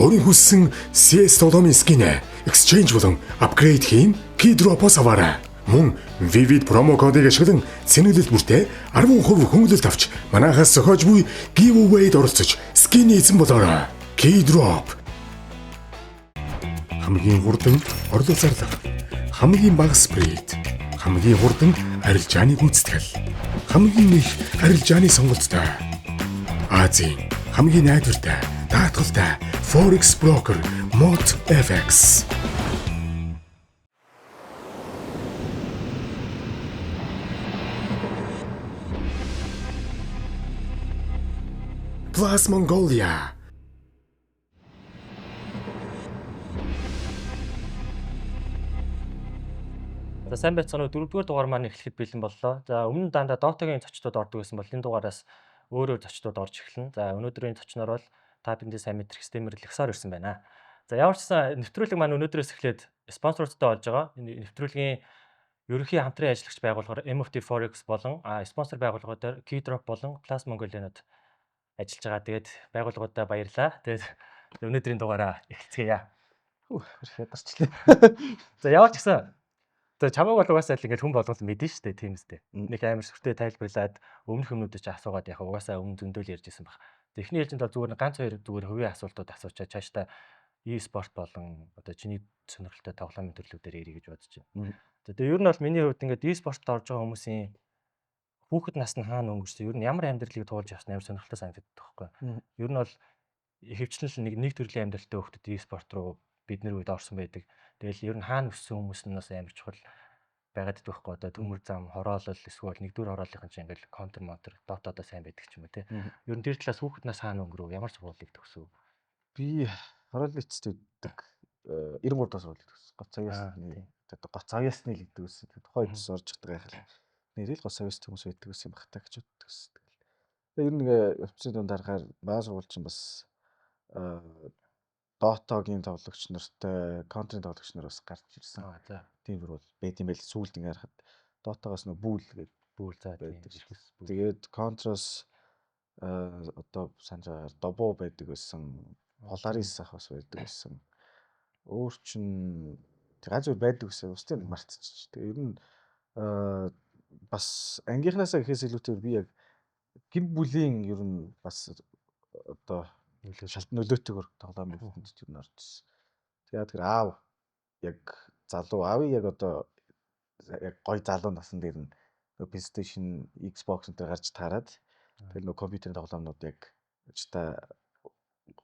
өөрийн хүссэн CS тоглоомын скинэ exchange болон upgrade хийн Keydrop-оос аваарай. Мөн Vivid промо кодыг ашиглан цэнэглэл бүртээ 10% хөнгөлөлт авч манайхаас зохиож буй giveaway-д оролцож скин эзэн болоорой. Keydrop хамгийн хурдан орлого зарлага, хамгийн бага спред, хамгийн хурдан арилжааны гүйцэтгэл, хамгийн их арилжааны сонголттой, Азийн хамгийн найдвартай, даатгалтай Forex broker MOTFX. Plus Mongolia. За сайн байцгаана уу, 4-р дугаар маань эхлэхэд бэлэн боллоо. За өмнө дандаа Dota-гийн зочдод ордог байсан бол энэ дугаараас өөр зочдод орж эхэлнэ. За өнөөдрийн зочноор бол та бидний сайн мэдрэх стример Лексор ирсэн байна. За ямар ч сан нэвтрүүлэг маань өнөөдрөөс эхлээд спонсортой болж байгаа. Энэ нэвтрүүлгийн ерөнхий хамтран ажиллагч байгууллагаар MFT Forex болон спонсор байгууллагуудаар Keydrop болон Plus Mongolia-нууд ажиллаж байгаа. Тэгээд байгууллагуудаа баярлалаа. Тэгээд өнөөдрийн дугаараа эхэлцгээе. Ядарчлаа. За ямар ч гэсэн за чамайг бол угаасаа л ингээд хүн болгол мэдэн штэ тийм үстэй. Нэг амар сүртэй тайлбарлаад өмнөх өмнөдөө ч асуугаад яг угаасаа өмнө зөндөөл ярьж исэн баг. Эхний ээлжинд бол зүгээр ганц хоёр зүгээр хувийн асуултууд асуучаа цаашдаа e-спорт болон одоо чиний сонирхолтой тоглоомын төрлүүдээр ирье гэж бодож байна. За тэгээ ер нь бол миний хувьд ингээд e-спортод орж байгаа хүмүүсийн хүүхэд нас нь хаана өнгөрсөн, ер нь ямар амьдралыг туулж явсан амар сонирхолтой санагддаг байхгүй. Ер нь бол ихэвчлэн нэг төрлийн амьдралтай хүүхдүүд e-спорт руу бидний үед орсон байдаг. Тэгэл ер нь хаана өссөн хүмүүс нь бас амар чухал байгаад идэх байхгүй. Одоо төмөр зам, хороолол эсвэл нэгдүгээр хорооллынхан чинь ингээл контр монтер дотоодоо сайн байдаг ч юм уу те. Ер нь тэр талаас хүүхэд нас хаана өнгөрөв, ямар сургуулийг төгсөв? Би хороолын эцэст өгдөг 93 даас сургуулийг төгссөн. Гоцааясны одоо гоцааясны л гэдэг үсэн. Тухайн үед орж ирдэг гайхал. Нэрэл гоцааяс хүмүүс байдаг гэсэн юм бахтаа гэж боддог. Тэгээ ер нь офицерын дунд харахаар баа сургууль чинь бас Dota-гийн тоглогч нартай, Counter-ийн тоглогч нар бас гарч ирсэн. За. Тийм бүр бол байт юм байл сүүлд ингээ харахад Dota-гаас нөө бүүл гэдэг бүүл за байдаг. Тэгээд Counter-ос одоо санджаар Dobbo байдаг байсан. Polaris ах бас байдаг байсан. Өөр чин ганц өөр байдаг гэсэн устын мартчих. Тэгээ ер нь бас ангийнхнаасаа гэхээс илүүтэйгээр би яг гэр бүлийн ер нь бас одоо нөлөөтэйгээр тоглоом ертөнцид ер нь орж ирсэн. Тэгээд тэр аав яг залуу аавын яг одоо яг гой залуу насн дээр нь PlayStation, Xbox энэ гарч таарад тэгэл нөө компьютерийн тоглоомнууд яг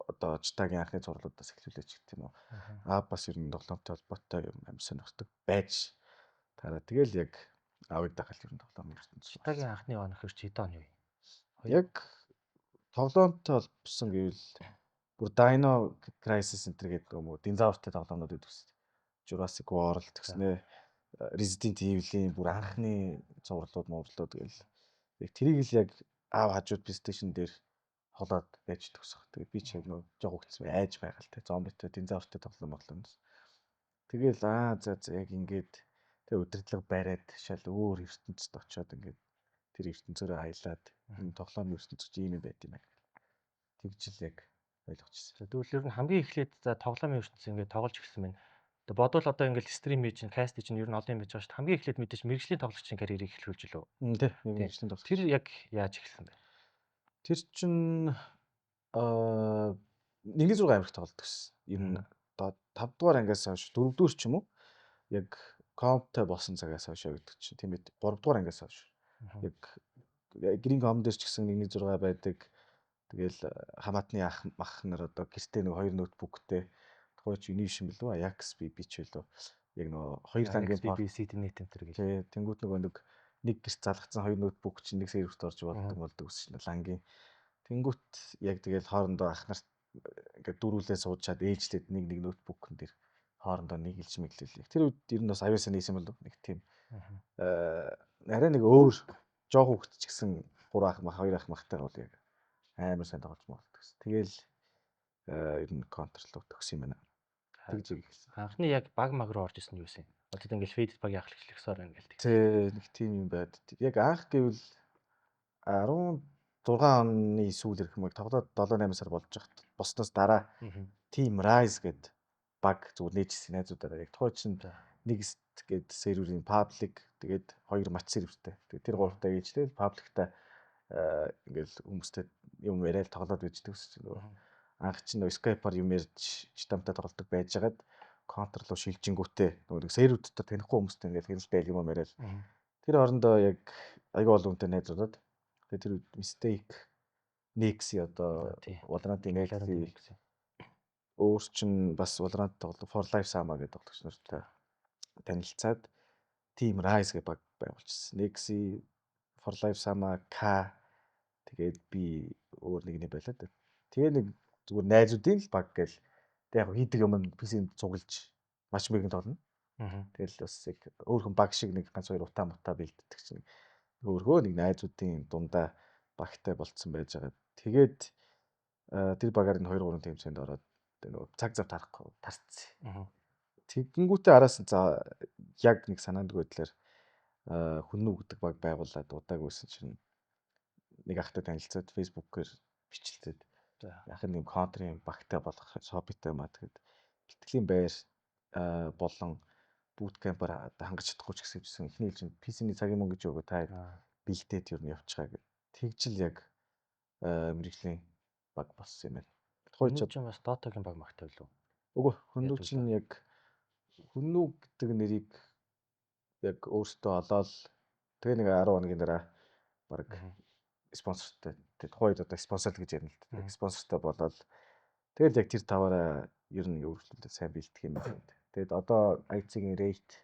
одоо чтагийн анхны зурлуудаас эхлүүлээч гэх юм уу. Аав бас ер нь тоглоомтой холбоотой юм амар сонирхдаг байж таараа тэгэл яг аавыг дахал ер нь тоглоом ертөнцид. Чтагийн анхны он хэр чи хэд оны вэ? Яг тоглоомтой болсон гэвэл бүр Dino Crisis Center гэдэг юм уу динозавртай тоглоомнууд өгсөн. Jurassic World гэснээр Resident Evil-ийн бүр анхны зурлууд муурлууд тэгэл яг тэрийг л яг аав хажууд PlayStation дээр холоод байж төгсөх. Тэгээд би ч яг нөө жоо хөлцөө айж байгаа л те зомбитой динозавртай тоглоом болоно. Тэгэл за яг ингээд тэг удирдлага бариад шал өөр ертөнцид очиод ингээд тэр ертөнцөөрөө аялаад энэ тоглоом ертөнцөж ийм юм байт юм аа. Тэгж л яг ойлгочихсон. Тэгвэл ер нь хамгийн эхлээд за тоглоомын ертөнцийн ингээд тоглож эхэлсэн байна. Одоо бодвол одоо ингээд стрим хийж, каст хийж ер нь олон юм байж байгаа шүү дээ. Хамгийн эхлээд мэдээж мэргэжлийн тоглогчийн карьерийг эхлүүлж лөө. Тий, мэргэжлийн тоглогч. Тэр яг яаж эхэлсэн бэ? Тэр чинь 1-6 амирх тоглолт гэсэн. Ер нь одоо 5 дугаар ангиас хойш 4 дугаар ч юм уу яг комптой болсон цагаас хойш гэдэг чинь тийм ээ 3 дугаар ангиас хойш яг грин ком дээр ч гэсэн 1-6 байдаг. Тэгэл хамаатны ах мах нар одоо гэртээ нэг 2 ноутбуктэй тухайч Univision билүү Ajax би ч билүү яг нөгөө 2 лангийн BBC Net энтер гэж. Тий, тэнгууд нэг гэрт залгацсан 2 ноутбук чинь нэг серверт орж болдог гэсэн лангийн. Тэнгуут яг тэгэл хоорондоо ах нарт ингээд дөрүүлээ суудчаад ээжлээд нэг ноутбукн дээр хоорондоо нэг илж мэглэлээ. Тэр үед ер нь бас iOS нээсэн болов нэг тийм арай нэг өөр жоох хөвгт ч гэсэн 3 ах мах 2 ах махтай бол яг амар сайн тоглож магадгүй гэсэн. Тэгэл ер нь контрлоо төгс юм байна. Тэгж ихсэн. Анхны яг баг маг руу орж исэн юу вэ? Одоо ингээл фейд баг ахлагчлахсаар ингээл тэг. Тэ нэг тийм юм байд. Яг анх гэвэл 16 оны сүүл ирэх юм бол тоглоод 7-8 сар болж байгаа. Босноос дараа Team Rise гэдэг баг зүгээр нээжсэн найзуудаараа яг тухайн чинь нэгст гээд серверийн public тэгээд 2 матч сервертэй. Тэгээд тэр 3 таа ээжлээ public-та ингээл хүмүүстэй юм яриад тоглоод байждаг гэсэн нөгөө анх чинь нөгөө Skype-аар юм ярьж штамтай тоглодог байжгаад контр руу шилжингүүтээ нөгөө серверүүдтэй танихгүй хүмүүстэй ингээл хэрэлтэй юм яриад тэр орондоо яг аягүй олон хүнтэй найзуудаад тэгээд тэр mistake Nexi одоо Valorant-ийн Nexi өөр чинь бас Valorant тоглох For Life Sama гэдэг тоглогч нартай танилцаад Team Rise гэх баг байгуулчихсан. Nexi For Life Sama K тэгээд би өөр нэгний байлаа. Тэгээ нэг зүгээр найзуудын л баг гээл тэг яг хийдэг юм нь PC-нд цуглаж матчмейкинг тоглоно. Тэгэл бас яг өөр хүн баг шиг нэг ганц хоёр утаа мутаа бэлддэг чинь өөрхөө нэг найзуудын дундаа багтай болцсон байж байгаа. Тэгээд тэр багаар нь 2 3 тэмцээнд ороод нөгөө цаг зав тарахгүй тарцсан. Тэгэнгүүтээ араас нь за яг нэг санаандгүй байдлаар хүннүү гэдэг баг байгуулад удаагүйсэн чинь нэг ахтай танилцаад Facebook-ээр бичлээд яг нэг контрын багтай болох хоббитэй маа тэгэд бэлтгэлийн байр болон bootcamp-аар хангаж чадахгүй ч гэсэн эхний хэл чинь PC-ний цагийн мөнгө гэж өгөө та бэлдээд юу нь явчихаа гэд. Тэгжил яг мэрэгжлийн баг болсон юм байна. Хойч ч бас Dota-гийн баг магтай билүү? Үгүй хүннүү чинь яг хүннүү гэдэг нэрийг яг өөртөө олоод тэгээ нэг 10 хоногийн дараа баг спонсортой тухайд одоо спонсор гэж ярина л дээ. Спонсортой болоод тэгэл яг тэр таваараа ер нь өөрчлөлтөд сайн бэлдэх юм байна. Тэгээд одоо IC-ийн rate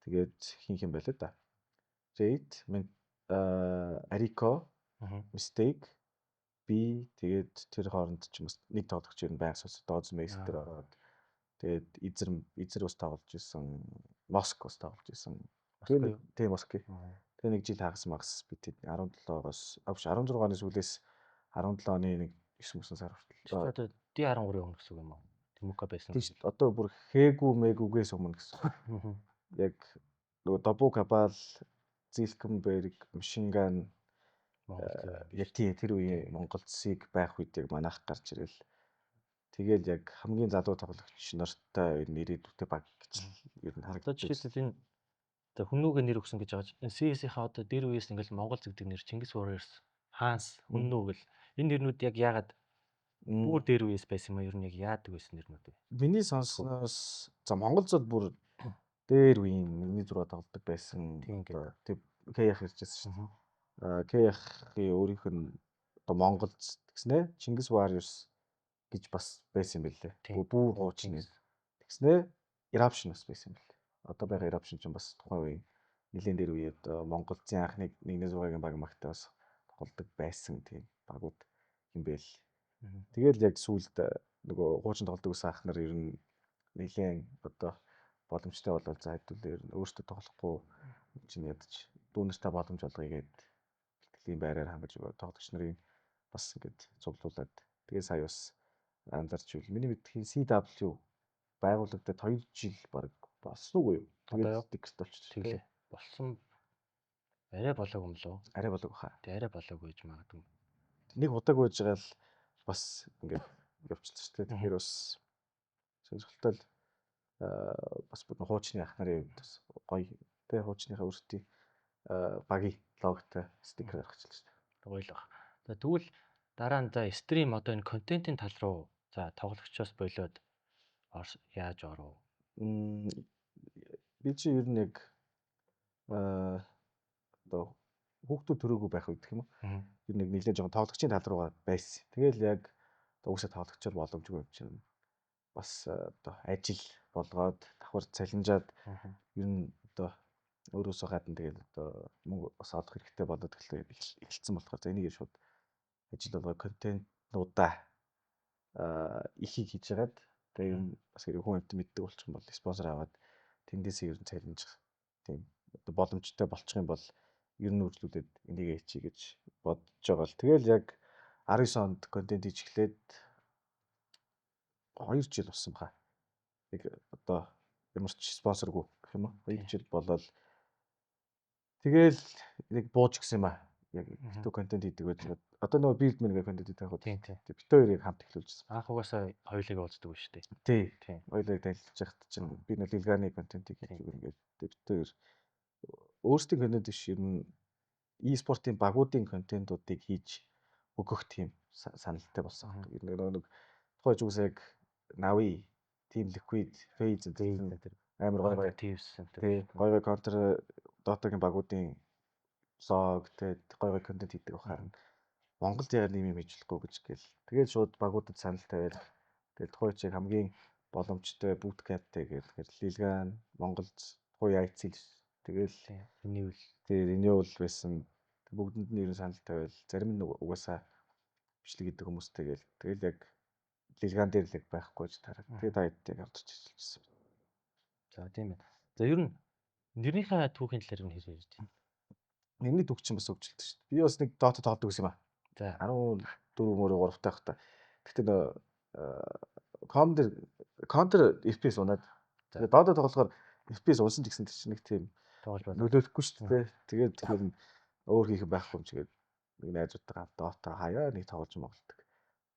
тэгээд хин байлаа да. Rate Arico mistake би тэгээд тэр хооронд ч бас нэг тоглогч ер нь байнга сонсоод Dozmax дээр ороод тэгээд эзэр бас тоглож исэн Моск бас тоглож исэн. Тэгээд Москви. Тэгээ нэг жил хагас магас би тэд 17-оос 16 оны сүүлээс 17 оны нэг 9 сар хүртэл. Одоо D13-ийн өмнө гэсэн үг юм уу? Тэмүка байсан. Тийм шүү. Одоо бүр Хэгүү Мэгүүгээс өмнө гэсэн. Яг нөгөө Добу Кабал, Зилкенберг, Машинган яг тэр үеийн Монгол Зэг байх үед яг манайх гарч ирэл. Тэгэл яг хамгийн залуу тоглогч нартай нэрээдүйтэй баг гэж ер нь харагдаж байна. Жишээлбэл энэ одоо хүннүүгээ нэр өгсөн гэж байгаа чинь CS-ийнхаа одоо дээр үеэс ингээл Монгол зэгдэг нэр Чингис Warriors, Ханс, хүннүү гэл энэ нэрнүүд яг яагаад бүр дээр үеэс байсан юм а ер нь яг яадаг байсан нэрнүүд вэ? Миний сонсноос за Монгол зул бүр дээр үеийн 1-6 тоглодог байсан. Тэг Кях иржсэн шүү. Кяхи өөрийнх нь одоо Монгол гэснэ Чингис Warriors гэж бас байсан юм билээ. Бүр хуучин тэгснэ Eruption бас байсан юм билээ. Одоо байгаа Eruption ч бас тухайн үеийн нэлээд дээр үе одоо Монголын анхны 1-6-гийн баг магтай бас тоглодог байсан тийм багууд юм байл. Тэгэл яг сүүлд нөгөө хуучин тоглодог ус ах нар ер нь нэлээд одоо боломжтой болол за хэдүүл ер нь өөртөө тоглохгүй чинь ядаж дүүнэртэй боломж олгоё гэдэг бэлтгэлийн байраар хангаж өгөө тоглогч нарын бас ингэж цуглуулад тэгээ сая бас анзарч ивэл миний мэдхийн CW байгуулагдаад 2 жил баг болсон уу юу? Тэгээд текст болчихсон. Тэглээ. Болсон арай болоогүй юм лөө. Арай болоогүй хаа. Тэ арай болоогүй гэж магадгүй. Нэг удааг байж байгаа л бас ингээд явчихсан шүү дээ. Тэгэхээр бас сонирхолтой л бас бүр хуучны ах нарын хувьд бас гоё тэ хуучныхаа өөртөө багийн логотой стикер гаргачихлаа шүү дээ. Гоё л баг. За тэгвэл дараа нь за стрим одоо энэ контентын тал руу за тоглогчоос болоод яаж оров? Би чи ер нь яг одоо хүүхдүүд төрөөгүй байх үед гэх юм уу? Ер нь нэлээд жоохон тоглогчийн тал руугаа байсан. Тэгэл яг угсаа тоглогчор боломжгүй юм чинь бас одоо ажил болгоод давхар цалинжаад ер нь одоо өөрөөсөө гадна тэгэл одоо мөнгө бас олох хэрэгтэй болоод эхэлсэн болохоор за энийг шууд ажил болгоо контентнуудаа ихийг хийж хагаад тэгээ юм бас хэрэг хүн амт мэддэг болчих юм бол спонсор аваад тэндээсээ ер нь цалинжих тийм одоо боломжтой болчих юм бол ер нь үржлүүлээд энийг хийчихье гэж бодож байгаа л тэгэл яг 19 онд контент хийж эхлээд 2 жил болсон баха. Яг одоо ямар ч спонсоргүй гэх юм уу? 2 жил болоод тэгэл нэг бууж гисэн юм аа. Яг хэвгүй контент хийдэг байж одоо нөгөө Birdman гэх контент таах уу. Тийм. Бид хоёрыг хамт эхлүүлжсэн. Анх угаасаа хоёулыг уулздаг ба шүү дээ. Тийм. Хоёулыг танилцж байхад чинь би нэг Лилганы контентийг хийж өгнө гэдэг. Бид хоёр өөрсдийн контент биш ер нь e-спортын багуудын контентуудыг хийж өгөх тийм саналтай болсон. Ер нь нэг тухайн зүгээс яг Navi, Team Liquid, FaZe тэр амар гоё Thieves тий гоё Counter Dota-гийн багуудын лог тэгээд гоё контент хийдэг байхаар Монголд яа нэм юм хийж болохгүй гэж гээл. Тэгээд шууд багуудад санал тавиад тэгээд тухайн чиг хамгийн боломжтой bootcamp-тэй гээл Лилган Монголд тухайн IC тэгэл renewal байсан. Бүгдэнд нь ерөн санал тавиал зарим нь угаасаа бичлэг хийдэг хүмүүстэй гээл. Тэгэл яг Лилган дээр л байхгүй ч тараад. Тэгээд айтыг авчиж хэлчихсэн. За тийм байна. За ер нь нэрнийхээ түүхийн талаар нь хэрэг ярьж байна. Миний түүх чинь бас өвчлөлт шүү дээ. Би бас нэг Dota тоглодог гэсэн юм аа. За 14 мөрөөр 3 тахта. Гэхдээ нөө Counter FPS унаад. Тэгээд Dota тоглохоор FPS унсан гэсэн чинь нэг тийм тоглож байна. нөлөөлөхгүй шүү дээ. Тэгээд тэгэхээр өөр хийх байхгүй юм чигээд нэг найзуудтайгаа Dota хаяа нэг тоглож моголдог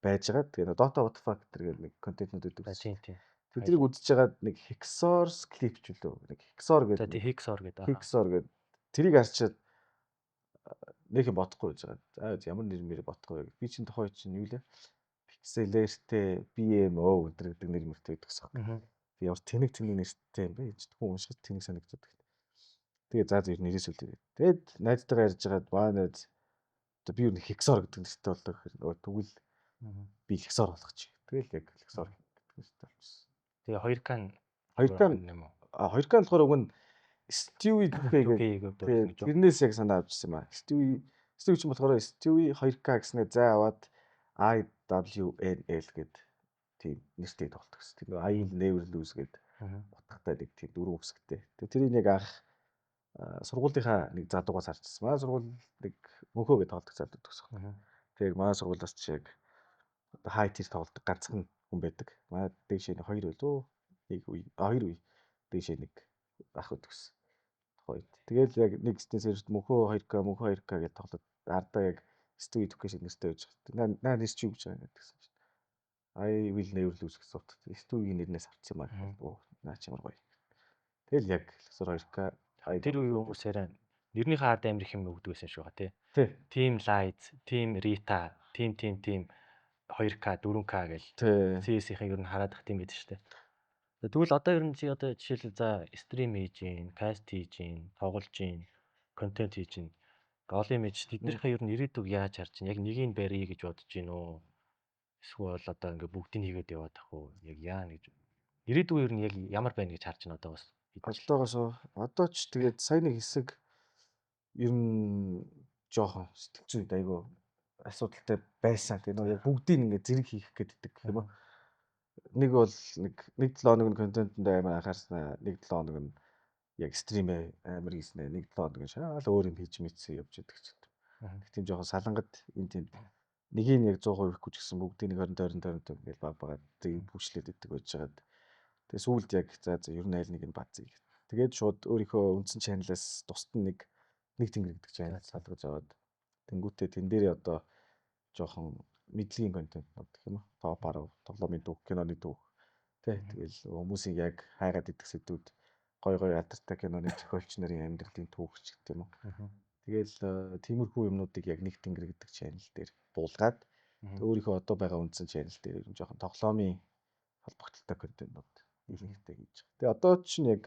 байж байгаа. Тэгээд Dota what the fuck гэдэг нэг контентууд өгдөг. Тийм. Тэднийг үзэж байгаад нэг Hexors клип ч үлээ. Нэг Hexor гэдэг. За Hexor гэдэг. Hexor гэдэг. Тэрийг харчаад нэг юм бодохгүй байж байгаа. За ямар нэр бодохгүй. Би чинь тохой чинь юу лээ? Pixelerтэй BMO гэдэг нэр мөртэй байдаг гэсэн. Би ямар тэнэг нэртэй юм бэ? Хүн уншихад тэнэг санагддаг. Тэгээ за ер нь нэрээс үлээ. Тэгээд найзтайгаа ярьж байгаад баа найз би юу нэг Hexor гэдэг нэртэй болдог гэхээр тэгвэл би Hexor болгох чи. Тэгэл яг Hexor гэдэг нэртэй болчихсон. Тэгээ 2K юм уу? 2K болохоор уг нь Stewie гэдэг. Тэрнээс яг санаа авчихсан юм аа. Stewie ч болохоор Stewie 2K гэснээр зай аваад IWNL гэдэг тийм нэртэй тоглолт гэсэн. Тэр нөгөө I never lose гэдэг утгатай нэг тийм дөрвөн үсгтэй. Тэгээ тэрийг яг анх сургуулийнхаа нэг задуугаас харчихсан. Манай сургууль нэг мөнхөө гэдэг тоглолт задууд төгсөх. Тэгээ манай сургуулиас ч яг хай тир тоглолт ганцхан хүн байдаг. Манай дээшээ нэг 2 байлоо. Нэг үе 2 үе дээшээ нэг ах өдгсөн. Тухайд. Тэгэл яг нэг стенсэрт мөнхөө 2K гэдэг тоглолт ардаа яг Stewie education нэртэй байж байгаа. Наа нэр чи юу гэж байгаа гэсэн чинь. I will never lose гэсэн утгатай. Stewie-ийн нэрнээс авчихсан маа. Наа чи ямар гоё. Тэгэл яг Hexor 2K тэр үе хүмүүс яриа нэрнийхээ ард амир их юм өгдөг байсан шүү га тий. Team Lights, Team Rita, Team 2K, 4K гэл CS-ийн ер нь хараад их тийм байдаг шүү дээ. Тэгвэл одоо ер нь чи одоо жишээлбэл за стрим хийж гин, каст хийж гин, тоглож гин, контент хийж гин. Голын мэж тэднийхээ ер нь ирээдүг яаж харж гин? Яг нэгийг барья гэж бодож гин үү? Эсвэл одоо ингээ бүгдийг хийгээд яваад ах уу? Яг яа гэж. Ирээдүг ер нь яг ямар байна гэж харж гин одоогоос. Одоо ч тэгээд сайн нэг хэсэг ер нь жоохон сэтгэл зүйд айгүй асуудалтай байсан. Тэгээ нөгөө яг бүгдийг ингээ зэрэг хийх гэдэг юм уу? Нэг бол нэг 7 хоног нь контентэнд амар анхаарснаа, нэг 7 хоног нь яг стримээ амар хийснэ, нэг 7 хоног нь шаал өөр юм хийж мэдсэн явж идэг ч гэдэг. Тийм жоохон салангад энэ тийм нэгийг яг 100% ихгүй ч гэсэн бүгдийг нэг 20 ингээл баг тийм пүүшлээд идэг байж байгаад. Тэгээ сүүлд яг за ер нь аль нэг нь бац. Тэгээд шууд өөрийнхөө үндсэн чаналаас тусад нэг тэнгэр гэдэг чанал салгаж аваад тэнгүүтээ тэн дээрээ одоо жоохон мэдлэгийн контентнууд гэх юм уу? Топ 10 тоглоомын дүүх, киноны дүүх. Тэгэл хүмүүсийг яг хайгаад идэх сэдвүүд гой алдартай киноны зохиолч нарын амьдралын түүх ч гэх юм уу? Тэгэл тиймэрхүү юмнуудыг яг нэг тэнгэр гэдэг чанал дээр буулгаад өөрийнхөө одоо байгаа үндсэн чанал дээр ер нь жоохон тоглоомын холбогдолтой контентнууд илэрхийлдэг гэж. Тэгээ одоо чинь яг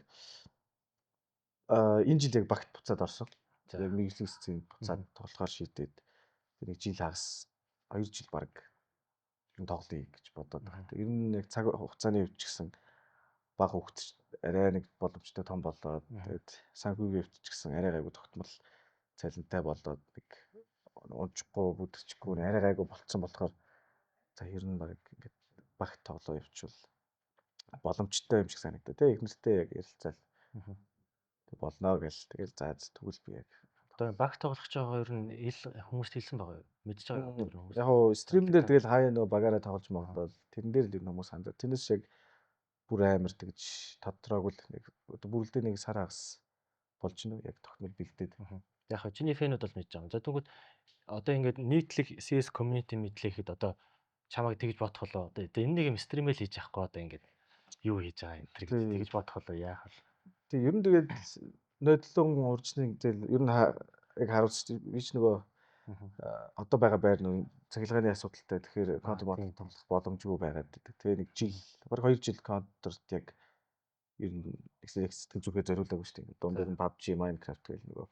энэ жил яг багт буцаад орсон. Яг мэргэжлийн буцаад тоглохоор шийдээд нэг жил хагас 2 жил баг тоглоё гэж бодоод байна. Ер нь яг цаг хугацааны хувьд ч гэсэн бага хөвгт арай нэг боломжтой том болоод тэгээд санхүүгийн хувьд ч гэсэн арай гайгүй тогтмол цалинтай болоод нэг унжихгүй бүдэрчгүй арай гайгүй болцсон болохоор за ер нь баг ингээд багт тоглоо явуучвал боломжтой юм шиг санагдаа тий их нэртэй яг ярилцаал болно гэл тэгэл за тэгвэл би яг одоо багт тоглох ч байгаа ер нь хүмүүст хэлсэн байгаа юу? Мэдж байгаа хүмүүс. Яг хоо стрим дээр тэгэл хаяа нөгөө багаараа тоглож магадгүй тэрэн дээр л юм хүмүүс хандаа. Тэрнээс яг бүр амар тэгж тодорхойгүй л нэг бүрэлдээ нэг сар хагас болж гинөө яг тогтмол бэлдээд. Яг хоо чиний фэнүүд бол мэдж байгаа. За тэгвэл одоо ингээд нийтлэг CS community мэдлэхэд одоо чамайг тэгж бодох болоо. Одоо энэ нэг юм стримэл хийж явахгүй одоо ингээд юу хийж байгаа энэ гэж Тий. тэгж бодох болоо яах вэ? Тэг ер нь тэгээд нодлон уржны зээл ер нь яг харуулж би ч нөгөө одоо байгаа байр нь цахилгааны асуудалтай тэгэхээр контент бодлого тоглох боломжгүй байгаад байдаг. Тэгээ нэг жил бараг 2 жил контрт яг ер нь их сэтгэл зүгээ зориулаагүй шүү дээ. Дундад нь PUBG, Minecraft гэх нөгөө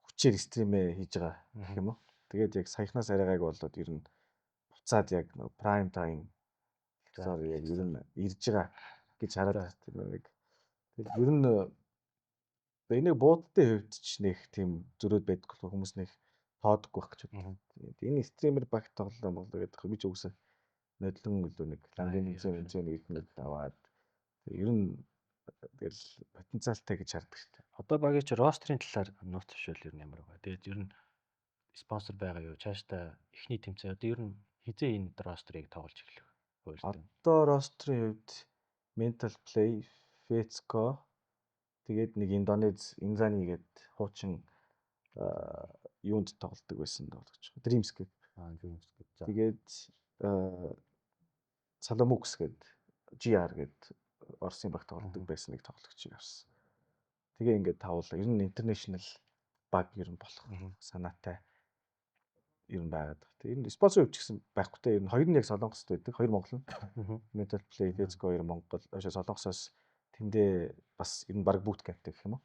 хүчээр стримээ хийж байгаа гэх юм уу. Тэгээд яг саяхнаас арайгааг болоод ер нь буцаад яг нөгөө prime time яг ер нь ирж байгаа гэж хараад байна. Нэг тэгэл ер нь энийг буудтай хувьд ч нэг тийм зөрөөд байдаг хүмүүс нэг тоодохгүй байх гэж бодлоо. Энэ стример багт тоглоом болоо гэдэг би ч үгүйсээ нодлон өлөө нэг лангийн нэг аваад ер нь тэгэл потенциалтай гэж хардаг шүү дээ. Одоо багийн чи рострын талаар нууц төвшөөл ер нь ямар байгаа. Тэгээд ер нь спонсор байгаа юу? Цаашдаа эхний тэмцээн одоо ер нь хизээ энэ рострыг тоглож эхлэх вэ? Одоо рострын хувьд Mental Play, Fetsco тэгээд нэг Индонез Инзани гээд хуучин юунд тоглодог байсан тоглож байгаа. Dreams гээд. Dreams гээд. Тэгээд Salamux гээд GR гээд Оросын баг тоглодог байсан нэг тоглогчийг авсан. Тэгээ ингээд тавуулаа. Ер нь international баг ер нь болох санаатай ер нь байгаад байна. Тэгээ ер нь спонсор хувьч гэсэн байхгүй те. Ер нь хоёр нь яг Солонгост байдаг. Хоёр Монгол нь. Mental Play, Fetsco хоёр Монгол. Солонгосоос тэндээ бас ер нь баг boot campтэй гэх юм уу.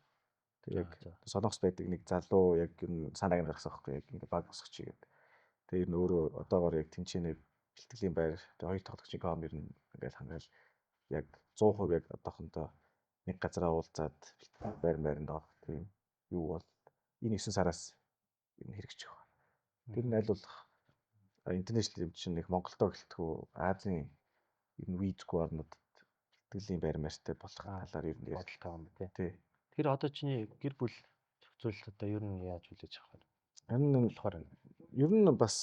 Тэгээ яг Солонгос байдаг нэг залуу яг ер нь санааг нь гаргасан байхгүй яг ингээд баг босгоч игээд. Тэгээ ер нь өөрөө одоогоор яг тэнцэнэ бэлтгэлийн байр. Тэгээ хоёр тоглогчийн ком ер нь ингээд хангаал яг 100% яг одоохондоо нэг газараа уулзаад байр доох тийм юу бол энэ 9 сараас энэ хэрэгжих байна. Тэр нь аль болох интернэшнл юм чинь их Монголдо гэлтгүү Азийн энэ визгүй орнуудад бэлтгэлийн байр мэртэй болох талаар ер нь бодолтой юм тий. Тий. Тэр одоо чиний гэр бүл зохицуулалт одоо ер нь яаж хүлээж авах вэ? Энэ болохоор ер нь бас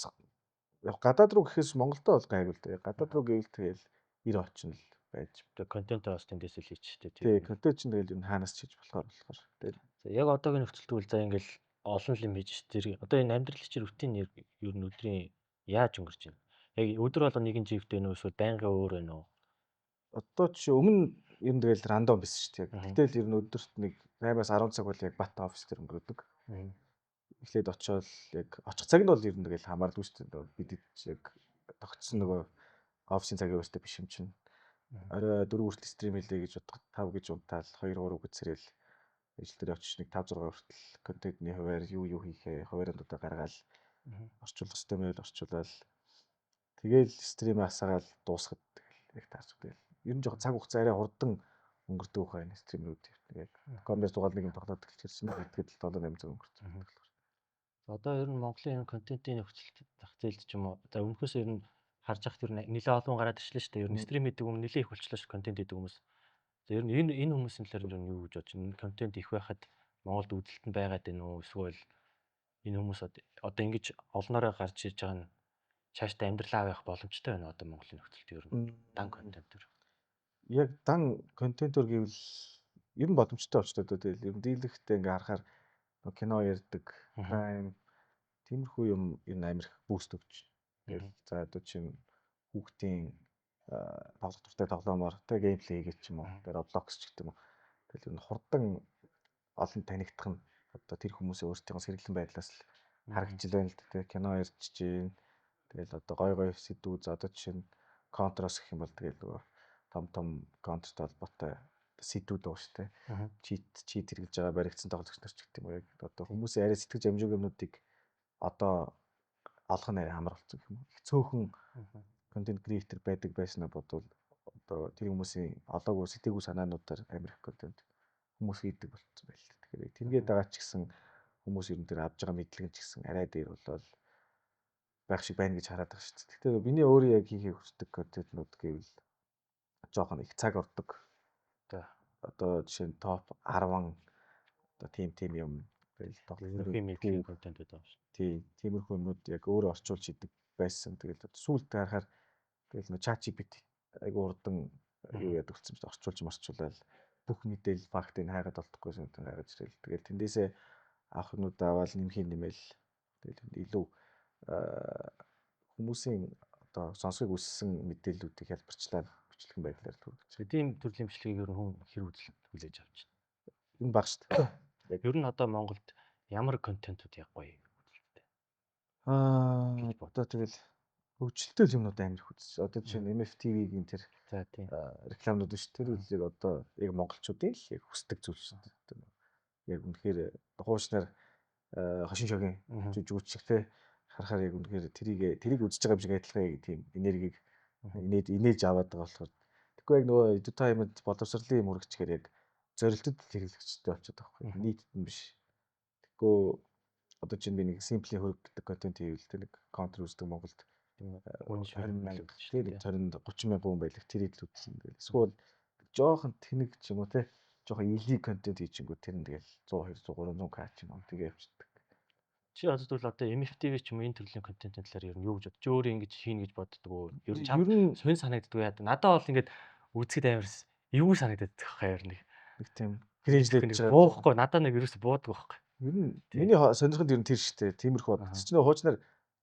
гадаад руу гэхээс Монголдо бол гайгүй л дээ. Гадаад руу гэвэл тэгэл 90 орчим л байж. Тэгээ контентоо бас тэндээс л хийчихтэй тий. Контент чинь тэгэл ер нь хаанаас ч хийж болохоор. Тэгээд яг одоогийн нөхцөлд үл за ингээл олон юм хийж тэр одоо энэ амьдрал чинь рутин ер нь өдрийн яаж өнгөрч байна? Яг өдөр болго нэгэн живт вэ нөө эсвэл байнгын өөр вэ нөө? Одоо чи өмнө ер нь тэгэл рандом байсан шүү дээ. Гэтэл ер нь өдөрт нэг 8-аас 10 цаг бол яг бат офис дээр өнгөрдөг. Эхлээд очиод яг очих цаг нь бол ер нь тэгэл хамаардаг шүү дээ. Бид яг тогтсон нөгөө офисын цагийн өөртөө биш юм чинь. Орой 4 хүртэл стрим хийлээ гэж бодоход 5 гэж унтаал 2 3 гэцэрэл ажил дээр очиж нэг 5 6 хүртэл контентны хуваар юу хийхээ хувааруудаа гаргаал орчуулах систем байл орчуулаад тэгээл стрим асаагаал дуусгад яг таарч тэгэл. Ер нь жоохон цаг хугацаа арай хурдан өнгөрдөг хаа энэ стримүүд яг коммерц дугаал нэг юм тоглоод эхэлчихсэн гэдэг л 7 8 цаг өнгөрсөн. Одоо ер нь Монголын контентын нөхцөлт зах зээлд ч юм уу за өмнөхөөс ер нь харж ахт ер нь нэлээд олон гараад ирлээ шүү дээ. Ер нь стрим хийдэг хүмүүс нэлээд их болчихлоо шүү контент хийдэг хүмүүс. За ер нь энэ хүмүүсийн талаар ер нь юу гэж бодож байна? Контент их байхад Монголд үзэлтэн байгаад байна уу? Эсвэл энэ хүмүүс одоо ингэж олноороо гарч иж байгаа нь цаашдаа амьдралаа авах боломжтой байна одоо Монголын нөхцөлд ер нь дан контентор. Яг дан контентор гэвэл ер нь боломжтой болчтой тэгэл ер нь дийлэхтэй ингээ харахаар кино ярьдаг, crime тиймэрхүү юм ер нь амирх буст өгч. Тэгэл за одоо чинь хүүхдийн тоглох туртай тоглоомоор тэ геймплей гэж юм уу. Тэр Roblox ч гэдэг юм уу. Тэгэл ер нь хурдан олон танигдах нь одоо тэр хүмүүсийн өөрсдийн сэргэлэн байдлаас л харагдж байна л тэ кино ярьж чинь. Тэгэл одоо гой сэдвүүд за одоо жишээ нь контроос гэх юм бол тэгэл нөгөө том контртой холбоотой сэдвүүд байгаа шүү дээ. Чит хэрэглэж байгаа баригдсан тоглогч нар ч гэдэг юм уу. Яг одоо хүмүүсийн арай сэтгэж амжууг юмнуудыг одоо олох нь арай амар болсон гэх юм уу. Их цөөхөн контент креатор байдаг байснаа бодвол одоо тэр хүмүүсийн олоогүй сэтгээгүү санаануудаар амирх контент хүмүүс хийдэг болчихсон байл. Тэгэхээр тэргээд байгаа ч гэсэн хүмүүс ер нь тэр авж байгаа мэдлэг ч гэсэн арай дээр болол байх шиг байна гэж хараад байгаа шүү дээ. Гэхдээ миний өөрөө яг хийхийг хүсдэг контентнууд гэвэл жоохон их цаг ордог. Одоо жишээ нь топ 10 одоо тим юм байл тоглох контент байдаг шүү. Тий, тиймэрхүү юмнууд яг өөрөө орчуулж хийдэг байсан. Тэгэл сүүлд харахаар тэгэл нөө ChatGPT айгу урдан юу яд үлдсэн чинь орчуулаад бүх мэдээлэл фактыг хайгаад олдохгүй гаргаж ирэл. Тэгэл тэндээсээ авах юмудаа аваад нэмээл тэгэл илүү хүмүүсийн одоо сонсхийг үссэн мэдээллүүдийг хэлбэрчлэн бичлэгэн байдлаар төрүүлж. Тийм төрлийн бичлэгийг ер нь хүн хэр хүлээж авч байна. Энэ баг шүү дээ. Ер нь одоо Монголд ямар контентууд яг гоё үзэлттэй. Одоо тэгэл хөгжилтэй юмнууд амар их үзсэн. Одоо жишээ нь MFTV-гийн тэр За тийм. рекламнууд шүү. Тэр үзлийг одоо яг монголчуудын л яг хүсдэг зүйл шүү дээ. Яг үнэхээр хуучнаар хошин шогийн жүжигчтэй харахаар яг үнэхээр тэрийг үзэж байгаа юм шиг адилхан тийм энергийг инээж аваад байгаа болохоор тэгэхгүй яг нөгөө entertainment боловсролын юм үргэлжлэхээр яг зорилтод хэрэглэгчтэй болчиход байгаа байхгүй нийтэд нь биш. Тэгэхгүй одоо чинь би нэг simply хөрөг гэдэг контент хийвэл тэр нэг контент үздэг Монголд 20 мянга тийм 20 30 мянган хүн байлах тэрийг л үзсэн. Тэгэл эсвэл жоохон тэнэг ч юм уу те жоохон илий контент хийчихэнгүү тэр нь тэгэл 100 200 300 к ч юм уу тэгээ явчихдаг. Чи одоо MFTV ч юм уу энэ төрлийн контентын талаар ер нь юу гэж бодож өөрөө ингэж хийнэ гэж боддог уу? Ер нь сонь санагддаг яа. Надад бол ингэж үзэхэд амарс эвгүй санагдаад байгаа юм нэг тийм кринжлэж байгаа. Буухгүй надад нэг ерөөсө буудаг байхгүй. Ер нь миний сонирхолд ер нь тэр шүү дээ. Тиймэрхүү бод. Чи нөө хуучнаар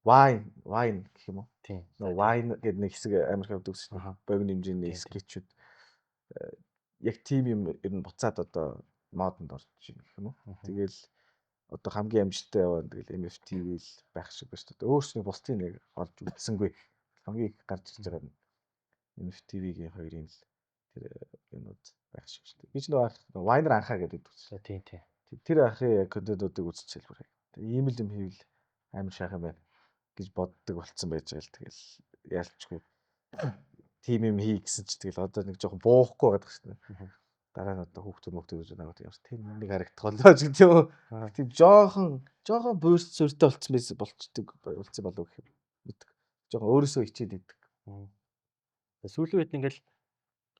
wine гэх юм уу? Тийм. Нөө wine гэдэг нэг хэсэг Америк авдаг шүү дээ. Богино хэмжээний скетчүүд яг тийм юм ер нь буцаад одоо модонд орж байна гэх юм уу? Тэгэл одоо хамгийн амжилттай яваа тэгэл MFTV л байх шиг байна шүү дээ. Өөрсний бусдын нэг олж үзсэнгүй. Хамгийн их гарч ирж байгаа нь MFTV-гийн хоёрын л тэр юмуд байх шиг шүү дээ. Би ч нөгөө Winer анхаа гэдэг үзсэн. Тийм тийм. Тэр ахын яг контентуудыг үзчихэл бүр. Ийм л юм хийвэл амар шахах юм байна гэж боддог болцсон байж байгаа л тэгэл яалчгүй. Тим юм хий гэсэн чи тэгэл одоо нэг жоохон буухгүй байгаа шүү дээ. Дараа нь одоо хүүхдүүд гэж наваад ямар тийм нэг харагдтал ч гэдэг юм. Тийм жоохон буурс сүртэй болцдог болцсон болов гэх юм. Мэддэг. Жоохон өөрөөсөө хичээд идэг. Сүүлийн үед ингээл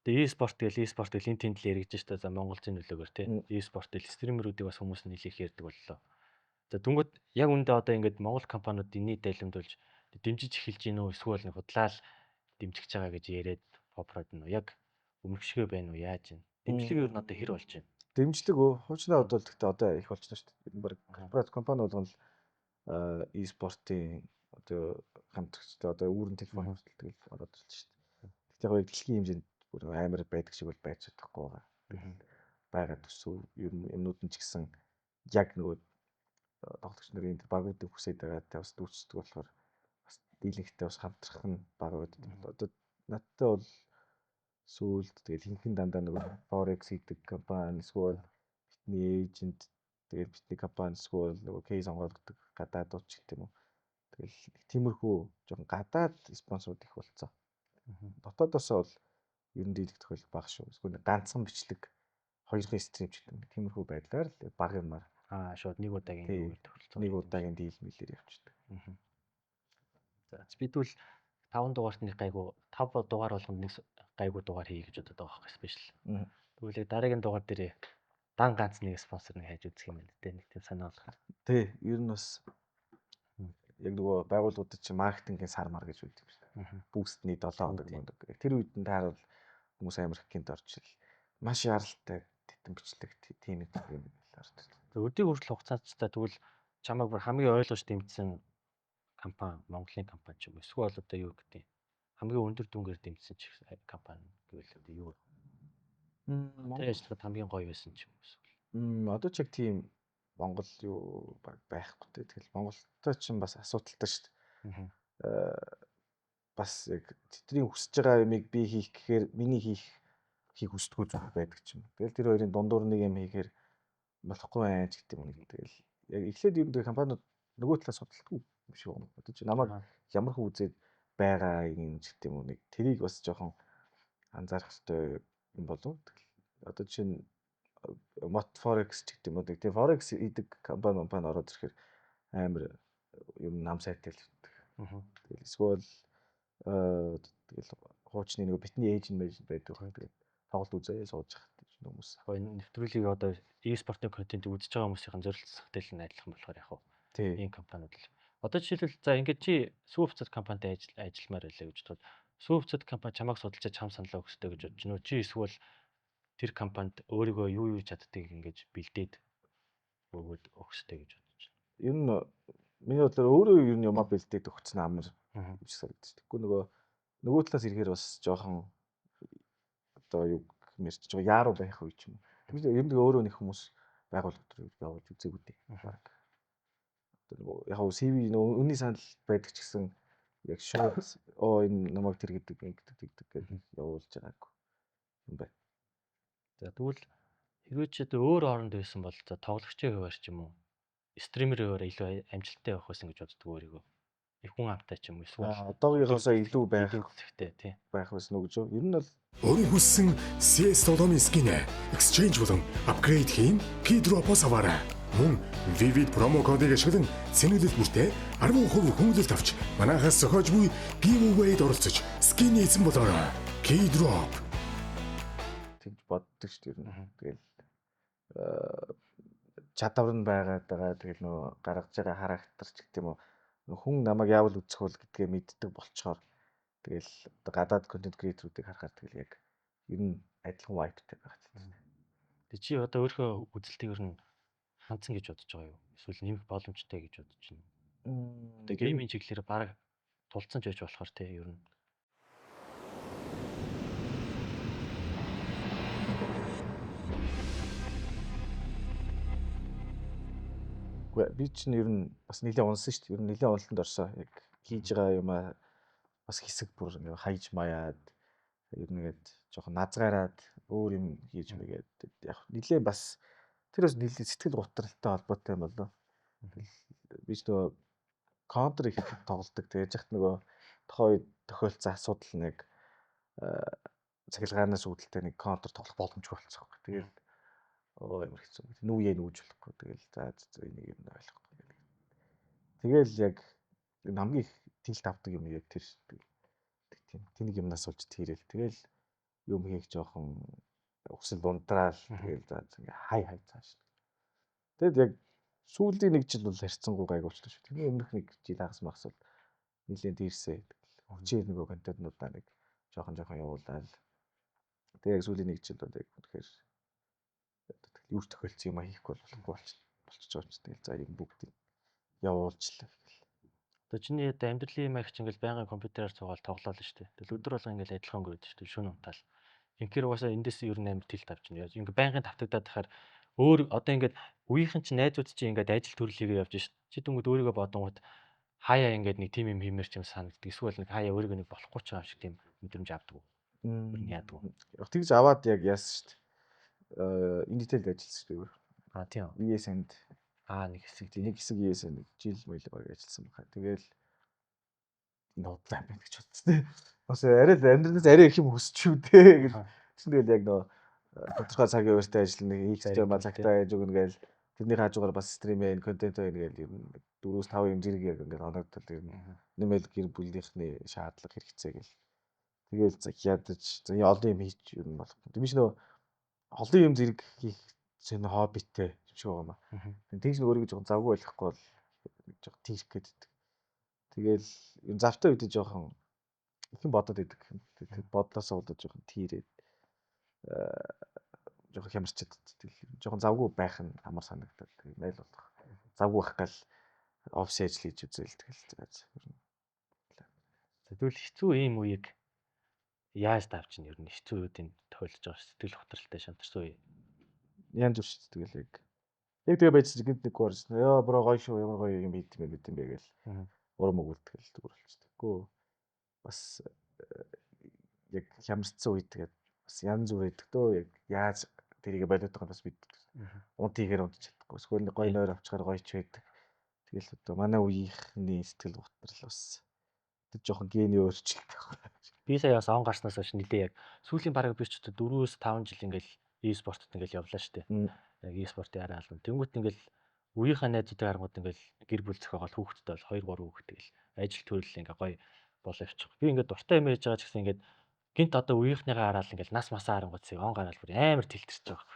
e-sport гэл энэ тэнд л яригдж штэ за Монголын нөлөөгөөр тий. E-sport гэл стримерүүдийг бас хүмүүс нь нэлээх ярьдаг боллоо. За дүнгууд яг үндэ одоо ингээд Монгол компаниуд энэний дайлимдуулж дэмжиж эхэлж гин үү эсвэл нэг худлаа л дэмжиж байгаа гэж яриад попрод нь яг өмгшгөө байна уу яаж юм? Дэмжлэг ер нь одоо хэр болж байна? Дэмжлэг хуучнаа бодвол гэхдээ одоо их болчихно шүү дээ. Баг корпорат компани болгоно л e-спортын одоо хамтрагчтай одоо үүрэн телефон худалдаг л ороод ирж шүү дээ. Гэхдээ яг дэлхийн хэмжээнд бүр амар байдаг шиг бол байж чадахгүй байгаа. Байгаад төсөв ер нь юмнууд нь ч гэсэн яг нөгөө тоглогч нарын багуудыг хүсээд байгаа та бас дүүцдэг болохоор бас дийлэнхтэй бас хамтрах нь бага байдаг. Одоо надтай бол сүүлд тэгэл хинхэн дандаа нөгөө Forex хийдэг компани эсвэл битний эйжент тэгэл битний компани эсвэл нөгөө кейс онгойлгодог гадаадууд ч гэх юм уу. Тэгэл тиймэрхүү жоохон гадаад спонсорууд их болцоо. Дотоодоос бол ер нь дийлэх тохиолдол бага шүү. Эсвэл ганцхан бичлэг хоёрын стрим ч гэх юм. Тиймэрхүү байдлаар л бага юмар шууд нэг удаагийн тохиолдол. Нэг удаагийн дийл мэлээр явчихдаг. За бидвэл 5 дугаартны гайгүй 5 дугаар болгонд нэг гайгүй дугаар хий гэж бодоод байгаа байхгүй спешиал. Тэгвэл дараагийн дугаар дээр дан ганц нэг спонсор нэг хайж үзэх юм байна те нэг тийм санаа болгох. Тий, ер нь бас яг нөгөө байгууллагуудад чи маркетингийн сар мар гэж үүддэг шүү дээ. Бүүстний 7 хоног мөндөг. Тэр үед нь таарвал хүмүүс амар их гинт орчил. Маш яралтай тэтэн бичлэг тийм юм байлаа. Өдийг хүртэл хугацааттай тэгвэл чамайг бүр хамгийн ойлгож дэмжсэн компани Монголын компани ч юм уу эсвэл одоо юу гэдэг хамгийн өндөр дүнгээр дэмжсэн ч компани гэвэл одоо юу Монгол ажиллахад хамгийн гоё байсан ч юм уу эсвэл одоо ч яг тийм Монгол юу байхгүй те тэгэл Монголтой ч бас асуудалтай шүү дээ. Бас яг тэдний хүсэж байгаа юмыг би хийх гэхээр миний хийх хүсдэггүй зүйл байдаг ч юм. Тэгэл тэр хоёрын дундуур нэг юм хийхээр болохгүй байж гэдэг юм. Тэгэл яг эхлээд ер нь компаниуд нөгөө талаас судалдаггүй юм шиг байна. Одоо чи намайг ямар хүн үзээд байгаа юм ч гэдэг юм уу нэг тэрийг бас жоохон анзаарах хэрэгтэй юм болов. Одоо чинь Mot Forex ч гэдэг юм уу нэг тийм Forex хийдэг компани ороод ирэхээр амар юм нам сайтай л үүдэг. Тэгэл эсвэл тэгэл хуучны нэг битний эйжент байдаг. Тэгээд тоглолт үзээ сууж захад хүмүүс. Нэвтрүүлгийг одоо e-спортын контент үзэж байгаа хүмүүсийн зорилттой л адилхан болохоор яг ийм компаниуд л. Одоо жишээлбэл за ингээд чи Superchat компанитай ажилламаар байлаа гэж бодоход Superchat компани чамайг судалж чам саналаа өгсдөө гэж бодож байна уу? Чи эсвэл тэр компанид өөрийгөө юу чаддгийг ингэж бэлдээд өгөөд өгсдөө гэж бодож байна. Ер нь Миний бодлоор өөрөө ер нь юмаа бэлдээд өгсөн амар Аа. гэж санагдчих. Тэгэхгүй нөгөө талаас ирэхээр бас жоохон одоо юу гэмэрч жоо яаруу байх үе ч юм. Тэр ер нь өөрөө нэг хүмүүс байгууллага төр явуулж үзээгүй дээ. Баг. Одоо нөгөө яг нь CV нөгөө үнний санал байдаг ч гэсэн яг шууд энэ намайг тэр гэдэг гэдэг явуулж байгаагүй юм байна. За тэгвэл хэрвээ ч одоо өөр оронд байсан бол за тоглогчийн хувьар ч юм уу стример хувьар илүү амжилттай явах байсан гэж боддог өөрийгөө. Их хүн амтай ч юм уу эсвэл Одоогийнхоосоо илүү байх эдийн засагтай тий. байх байсан уу гэж юу? Ер нь бол Өөрийн хүссэн CS тоглоомын скинэ exchange болон апгрейд хийн P-Drop-оос аваарай. Мөн Vivid промо кодыг ашиглан цэнэглэл бүртээ 10% хүмүүлэлт авч манайхаас зохиож буй giveaway-д оролцож скин эзэн болоорой. P-Drop тэгж боддог шүү дээ. Тэгэл чадвар нь байгаа. Тэгэл нөгөө гаргаж байгаа характер ч гэдэг юм уу. Хүн намайг яавал үзэх бол гэдгээ мэддэг болчоор тэгэл одоо гадаад контент креаторуудыг харахаар тэгэл яг ер нь адилхан вайптай байгаа юм. Тэг чи одоо өөрийнхөө үзэлтийг ер нь хандсан гэж бодож байгаа юу? Эсвэл нэмэх боломжтой гэж бодож байна уу? Тэгээ гейминг чиглэлээр баг тулцсан ч байж болохоор тий ер нь. Би чинь ер нь бас нэлээд унсан шүү дээ. Ер нь нэлээд уналтанд орсоо. Яг хийж байгаа юмаа бас хэсэг бүр ингээ хайж маяад ер нь ингээд жоохон назгаараад өөр юм хийж мэгээд яг нэлээд бас тэр бас нэлээд сэтгэл готролтой холбоотой юм болоо. Би ч нөгөө контр их тоглолдог. Тэгэж яхад нөгөө тохой тохиолдсон асуудал нэг цахилгаанаас үүдэлтэй нэг контр тоглох боломжгүй болцсон. Тэгэл ямар хэцүү. Нүүе нүүж болохгүй. Тэгэл за энийг юм ойлгохгүй. Тэгэл яг хамгийн их тилт авдаг юм яг тэр тийм тэнийг юмнаас олж тийрэл. Тэгэл юм хийх жоохон өсөл дундраал. Тэгэл за ингээ хай цааш. Тэгэд яг сүүлийн нэг жил бол харьцангуй гайг болчихсон шүү. Тэрний өмнөх нэг жил хагас магас бол нэлээд дээрсээ. Хүчээр нөгөө контентнуудаа нэг жоохон явуулаад. Тэгээ яг сүүлийн нэг жил бол яг үнэхээр юу ч тохиолдсон юм хийхгүй болохгүй болчихж байгаа юм. Тэгэл за юм бүгдийг явуулчлаа. Одоо чиний амьдралын юм их ч ингээл байнгын компьютераар цугаал тоглоол шүү дээ. Тэгэл өдөр болго ингээл адилхан өнгөрөөд шүү дээ. Шөнө унтаал. Инхээр угаасаа эндээс ер нь амар тилт авч байна. Ингээ байнгын тавтагдаад тахаар өөр одоо ингээд үеийнхэн чинь найзууд чинь ингээд ажил төрөл хийгээ явж шít. Чи дүнгууд өөрийгөө бодонгууд хаяа ингээд нэг тим юм хиймэр ч юм санагддаг. Эсвэл нэг хаяа өөрийгөө нэг болохгүй ч юм шиг тийм мэдрэмж авдаг. Ер нь яадаг. Яг тэгж аваад яг яасан шít. Интелд ажилласан шүү дээ. Тийм. ESN-д Нэг хэсэг ESN нэг жил мөйл баг ажилласан байна. Тэгэл энэ удаан байна гэж бодсон. Бас арай л амьдралаас арай их юм хүсч шүү дээ гэж. Тэгэл яг нөө тодорхой цагийн үеэртэй ажил нэг их юм цагтаа яаж өгнө гээл тэрний хажуугаар бас стримээ контент байна гээл юм 4-5 юм зэрэг яг ингээд оногдол юм. Нэмэл гэр бүлийнхний шаардлага хэрэгцээ гээл. Тэгэл ядаж олон юм хийж юм болохгүй. Тиймээс нөө олон юм зэрэг хийх чинь хоббитэй юм шиг байгаа юм. Тэгж өөрийгөө жоохон завгүй байлгахгүй бол нэг жоохон тийрх гэдэг. Тэгэл юм завтай үедээ жоохон ихэн бодоод идэг юм. Тэгээд бодлоосоо болоод жоохон тийрээд жоохон хямарчаад тэгэл жоохон завгүй байх нь амар санагдаад тэгээд найл болох. Завгүй байх гал офис ажил хийж үзэл тэгэл. Тэгвэл хэцүү ийм үеийг яаж давж ин ер нь хэцүү үеийн тохиолдож байгаа сэтгэл готролтой шантарсан үе. Янз бүр шүү тэгэл яг тэгээ байж гинт нэг гоорсон. Яа бро гоё шүү ямар гоё юм хийд юм бэ гээл. Урам өгүүлтгэл зүгээр болчихдог. Гүү бас яг хямарцсан үед тэгээд бас янз бүр байдаг дөө яг яаж тэрийг болоод байгаа бас бид унт хийгээр унтж чадахгүй. Эсвэл гоё нойр авчгаар гоё ч байдаг. Тэгэл одоо манай үеийнхний сэтгэл готрол бас тэр жоохон гений өөрчлөлт байна. Би сая бас он гарснаас хойш нэлээ яг сүүлийн бараг би ч одоо 4-5 жил ингээл e-спортод ингээл явлаа штэ. Яг e-спортын арай албан. Тэнгүүт ингээл үеийнхээ найзуудтай харангууд ингээл гэр бүл зохиогоол хүүхэдтэй бол 2-3 хүүхэд тэгэл ажил төрөл ингээ гоё болоо явчих. Би ингээд дуртай юм яаж байгаа ч гэсэн ингээд гинт одоо үеийнхнийгаа хараад ингээл нас масаа харангууд сая он гараал бүр амар тэлтэрч байгаа.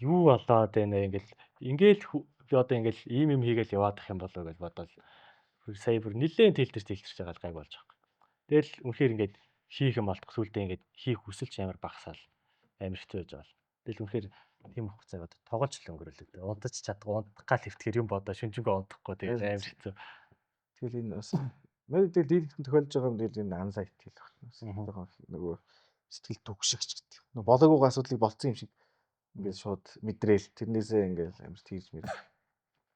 Юу болоод байна ингээл би одоо ингээл ийм юм хийгээл яваад ах юм болоо гэж бодоод сая бүр нэлээд тэлтэрч байгаа л гайг болж байгаа. Тэгэл үнэхээр ингээд хийх юм болтох сүулдэ ингээд хийх хүсэлч амар багасаал амар хэцүү байж байгаа. Тэгэл үнэхээр Тийм хугацаа одоо тоглож л өнгөрөөлөө дээ. Унтаж чадгаа унтах гал хэвтгэр юм бодоо шүнжэнгөө унтахгүй тэгээд амар хэцүү. Тэгэл энэ бас мэдээ дийлэнх тохиолж байгаа юм дээр энэ анзаа итгэл багтана. Мгм. Жоохон нөгөө сэтгэл түгшигч гэдэг. Нөгөө болоогүй асуудлыг болцсон юм шиг ингээд шууд мэдрээл тэрнээсээ ингээд амар тийж мэд.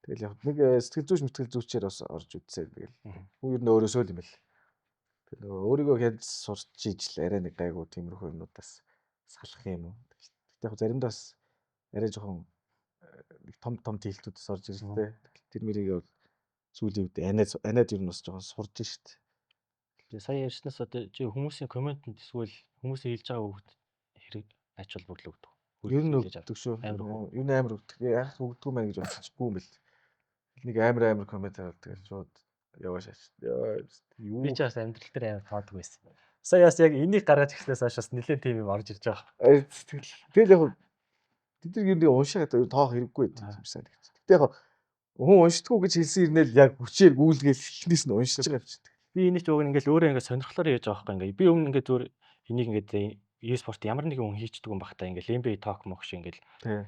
Тэгэл яг нэг сэтгэл зүйчээр бас орж үтсээ тэгэл. Хүн ер нь өөрөөсөө л юм бэл. Тэр нөгөө өөрийгөө хэд сурч ижил арай нэг гайгүй тиймэрхүү юмнуудаас салах юм уу. Тэгтээ яг заримдаа бас арай жоохон нэг том тэлтүүдээс орж ирэлтэй. Тэр мэрийг бол сүүлийн үед анаад ер нь бас жоохон сурж шít. Тэгээ сая ярьснаас одоо чи хүмүүсийн комментэнд эсвэл хүмүүсийн хэлж байгаа үг хэрэг ач холбогдол өгдөг. Ер нь өгдөг шүү. Ер нь амар өгдөг. Яг өгдөг мэн гэж бодчихгүй юм бэл. Нэг амар коммент аваад тэгэл шууд яваа шаач. Юу Би ч бас амьдрал дээр амар таадаг байсан. Сая бас яг энийг гаргаж ирснээс хойш бас нэлээд тийм юм орж ирж байгаа. тэгэл яг бид нар юу уншаад тоох хэрэггүй байсан юм сайн. Гэтэ яг хүн уншдаггүй гэж хэлсэн ирнэл яг хүчээр гүйлгээл эхнээс нь уншиж байгаа юм шиг. Би энийг ч уг ингээд өөрөө ингээд сонирхлоор яаж байгаа байхгүй ингээд би өмнө ингээд зүгээр энийг ингээд e-спорт ямар нэгэн хүн хийчдэг юм бахтаа ингээд NBA talk мөх шиг ингээд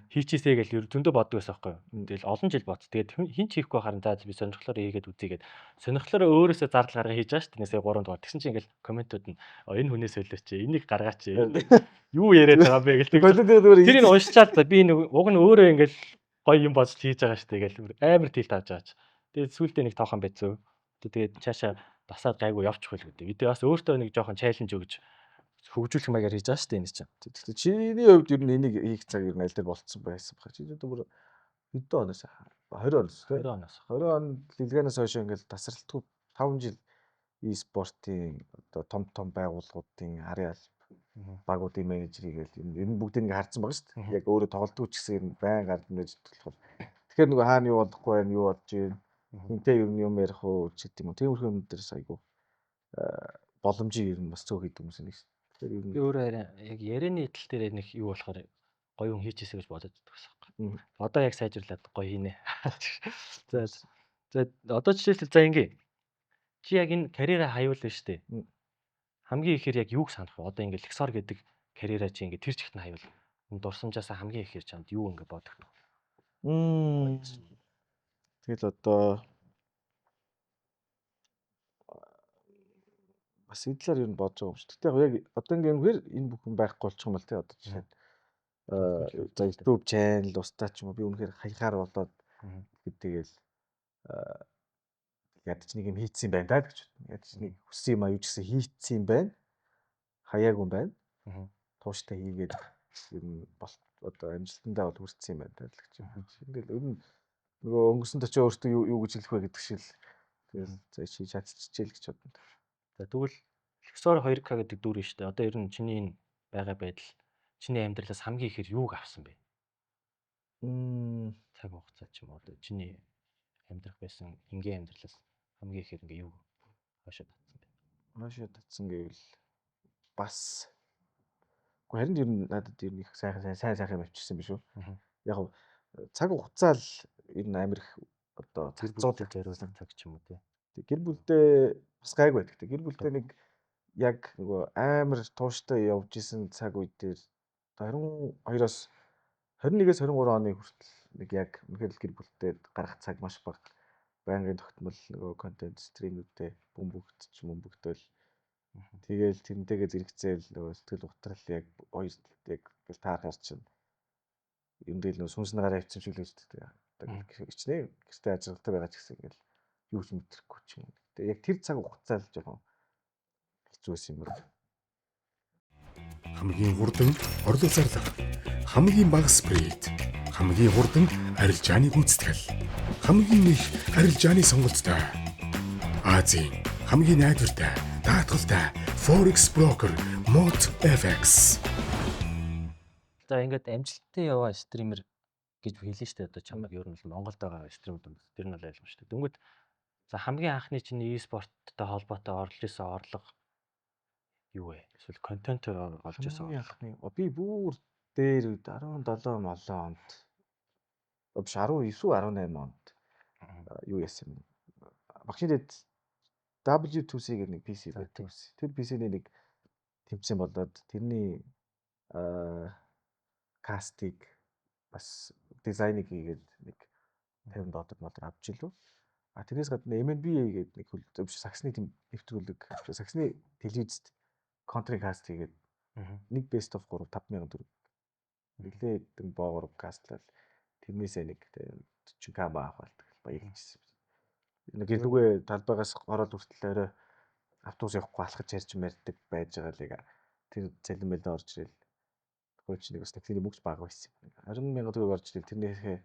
хийчихээсэй гэж ер зөндөө боддог байсан байхгүй юу. Тэгэл олон жил бод. Тэгээд хин ч хийхгүй харан за би сонирхлоор хийгээд үзье гэд сонирхлоор өөрөөсөө зардал гаргаа хийж байгаа шүү дээ. Нэгсээ 3 дугаар. Тэгсэн чинь ингээд комментууд нь энэ хүнээс солиоч энийг гаргаач. Юу яриад байгаа бэ гэл. Тэрийг уншичаад би нэг уг нь өөрөө ингээд гоё юм бодож хийж байгаа шүү дээ гэл амар тийл тааж байгаа ч. Тэгээд сүүлдээ нэг тоохон байцөө. Тэгээд цаашаа басаад гайгүй явчих хөл гэдэг. Бид бас өөртөө нэг жоохон чаленж өгж хөгжүүлэх маягаар хийж байгаа шүү дээ энэ чинь. Тэгэхээр чиний хувьд ер нь энийг хийх цаг ер нь аль дээр болцсон байсан баха. Чи одоо бүр хэдэн оноос 20 оноос тий 20 оноос. 20 онд лилгэнээс хойш ингээл тасралтгүй 5 жил e-спортын одоо том байгууллагуудын арын багуудын менежер хийгээл ер нь бүгдийг ингээ харсан байгаа шүү дээ. Яг өөрөө тоглолтгүй ч гэсэн байн гард нэж болохоор. Тэгэхээр нөгөө хаана юу болохгүй байх юу болж юм. Хинтээ ер нь юм ярих уу ч гэдэм юм. Тиймэрхүү юм дээр айгу боломжийг ер нь бас цөөх хийдэг хүмүүс нэг. Би өөрөө яг ярианы тал дээр нэг юу болохоор гоё хүн хийчихээсэй гэж бодож байдаг. Одоо яг сайжруулад гоё хийнэ. За одоо жишээлбэл за ингээ. Чи яг энэ карьераа хаяулна шүү дээ. Хамгийн ихээр яг юуг санах вэ? Одоо ингээ лексор гэдэг карьераа чи ингээ тэр чигт нь хаяул. Дурсамжаасаа хамгийн ихээр чамд юу ингээ бодох вэ? Тэгэл одоо бас идлэр ер нь бодож байгаа юм шүү. Тэгтээ яг одоо ингээр энэ бүхэн байхгүй болчих юм бол тий одоо жишээ за YouTube channel устаа ч юм уу би үнэхээр хаягаар болоод гэдэгэл ядч нэг юм хийцсэн байна даа гэж. Ядч нэг хүссэн юм аюу ч гэсэн хийцсэн байна. Хаяаг юм байна. Тууштай хийгээд ер нь одоо амжилтандаа бол хүрсэн юм байна даа л гэж. Ингээл ер нь нөгөө өнгөрсөн төчөө өөртөө юу гэж хэлэх вэ гэдэг шиг л тэгэл за чи чадчихжээ л гэж бодно. За тэгвэл Luxor 2K гэдэг дүр нь шүү дээ. Одоо ер нь чиний энэ байгаа байдал чиний амьдралаас хамгийн ихээр юуг авсан бэ? Цаг хугацаа ч юм уу одоо чиний амьдрах байсан энгийн амьдралаас хамгийн ихээр ингээ юу хойшоо татсан бэ? Хойшоо татсан гэвэл бас харин ер нь надад ер нь их сайн юм авчирсан биш үү? Яг цаг хугацаа л ер нь амир их одоо зурцуулах зориулсан цаг ч юм уу тий. Гэр бүлдээ бас гайгүй байдаг. Гэр бүлдээ нэг яг нөгөө амар тууштай явж исэн цаг үед дээр 22-оос 21-ээс 23 оны хүртэл нэг яг үнэхээр гэр бүлдээ гарах цаг маш бага. Байнгын тогтмол нөгөө контент стримүүдтэй бөмбөгдөөл. Тэгээл тэрнтэйгээ зэрэгцээл нөгөө сэтгэл утрал яг хоёр яг гэл таархаар чинь юм дээр нөгөө сүнс нагаар авчихсан шиг л байж тээ. Одоо хичнээн гэртээ ажиглалтай байгаа ч гэсэн ингээл юу ч мэдрэхгүй ч юм. Тэгээ яг тэр цаг хугацаа л жоохон хэцүүсэн юм байна. Хамгийн хурдан орлол зарлага, хамгийн бага спрейд, хамгийн хурдан арилжааны гүйцэтгэл, хамгийн их арилжааны сонголттой. Азийн хамгийн найдвартай, даатгалтай Forex broker ModFX. За ингээд амжилттай яваа стример гэж хэлнэ шүү дээ. Одоо чамайг ер нь Монголд байгаа стримүүд юм. Тэр нь бол ойлгомжтой. Дөнгөд за хамгийн анхны чиний e-спорттой холбоотой орлож исэн орлого юу вэ? Эсвэл контент олж исэн орлого. Би бүр дээр үед 17 молоо онд биш 19 18 онд юу яасан юм. Багшийн дэд W2C гэх нэг PC байдаг. Тэр PC-ний нэг тэмцээн болоод тэрний кастыг бас дизайныг хийгээд нэг 50 доллар авч илүү. А тэрнээс гадна MNBA гэдэг нэг зөв саксны тэм нэвтрүүлэг саксны телевизэд контринг каст хийгээд нэг best of 3 5000 төгрөг нэлээд хэдэн боогоор кастлал тэрнээсээ нэг 40k авах болдог баярлажсэн. Нэг гэлүгэ талбайгаас ороод хүртэл орой автобус явахгүй алхаж ярьж мэрдэг байж байгаа л тэр цалин мэлд орж ирэл хөөч нэг бас таксиний мөнгөч бага байсан. 20,000 төгрөг орж ирэл тэрнээсээ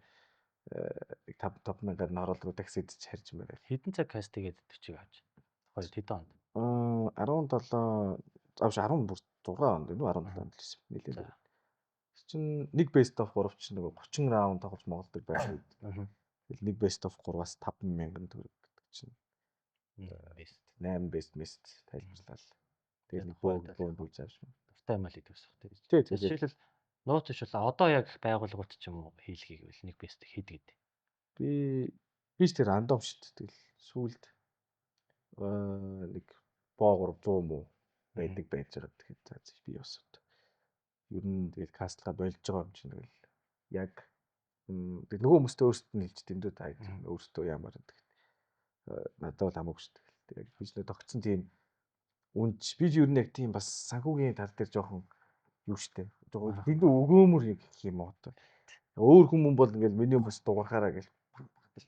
5,000-аар нь ороод руу таксид харж мэрээ. Хэдэн цаг каст хийгээд төчийг авч. Хоёр хэдэн онд. 17 авш 10 бүр 6 онд энэ 17 онд л байсан. Нэлээд. Чин нэг best of 3 чинь нөгөө 30 раунд тоглож Монголд байх үед. Тэгэл нэг best of 3-аас 5,000 төгрөг гэдэг чинь. Best. 8 best mist тайлбарлал. Тэгээд нэг бөөн бүж авч байна. Дуртай юм л идвэсэх тийм. Тий. Жишээлбэл нууц биш бол одоо яг байгууллагууд ч юм уу хийлгийг бол нэг best хийдэг гэдэг. Би ч тэр рандом шүү дээ. Тэгэл сүүлд нэг боогор 100 муу байдаг байж байгаа. Тэгэхээр за би бас ер нь тэгэл кастлага болж байгаа юм чинь тэгэл яг нөгөө хүмүүстээ өөрсдөө нь хэлж дэмдүү таа өөрсдөө ямар гэдэг. Надад бол хамаагүй шүү дээ. Тэгээд би ч нэ тогтсон тийм үнж би ч ер нь яг тийм бас санхүүгийн тал дээр жоохон юу штэ. Жоохон дэндүү өгөөмөр юм юм уу одоо. Өөр хүмүүс бол ингээл миний бас дугаархаараа гэл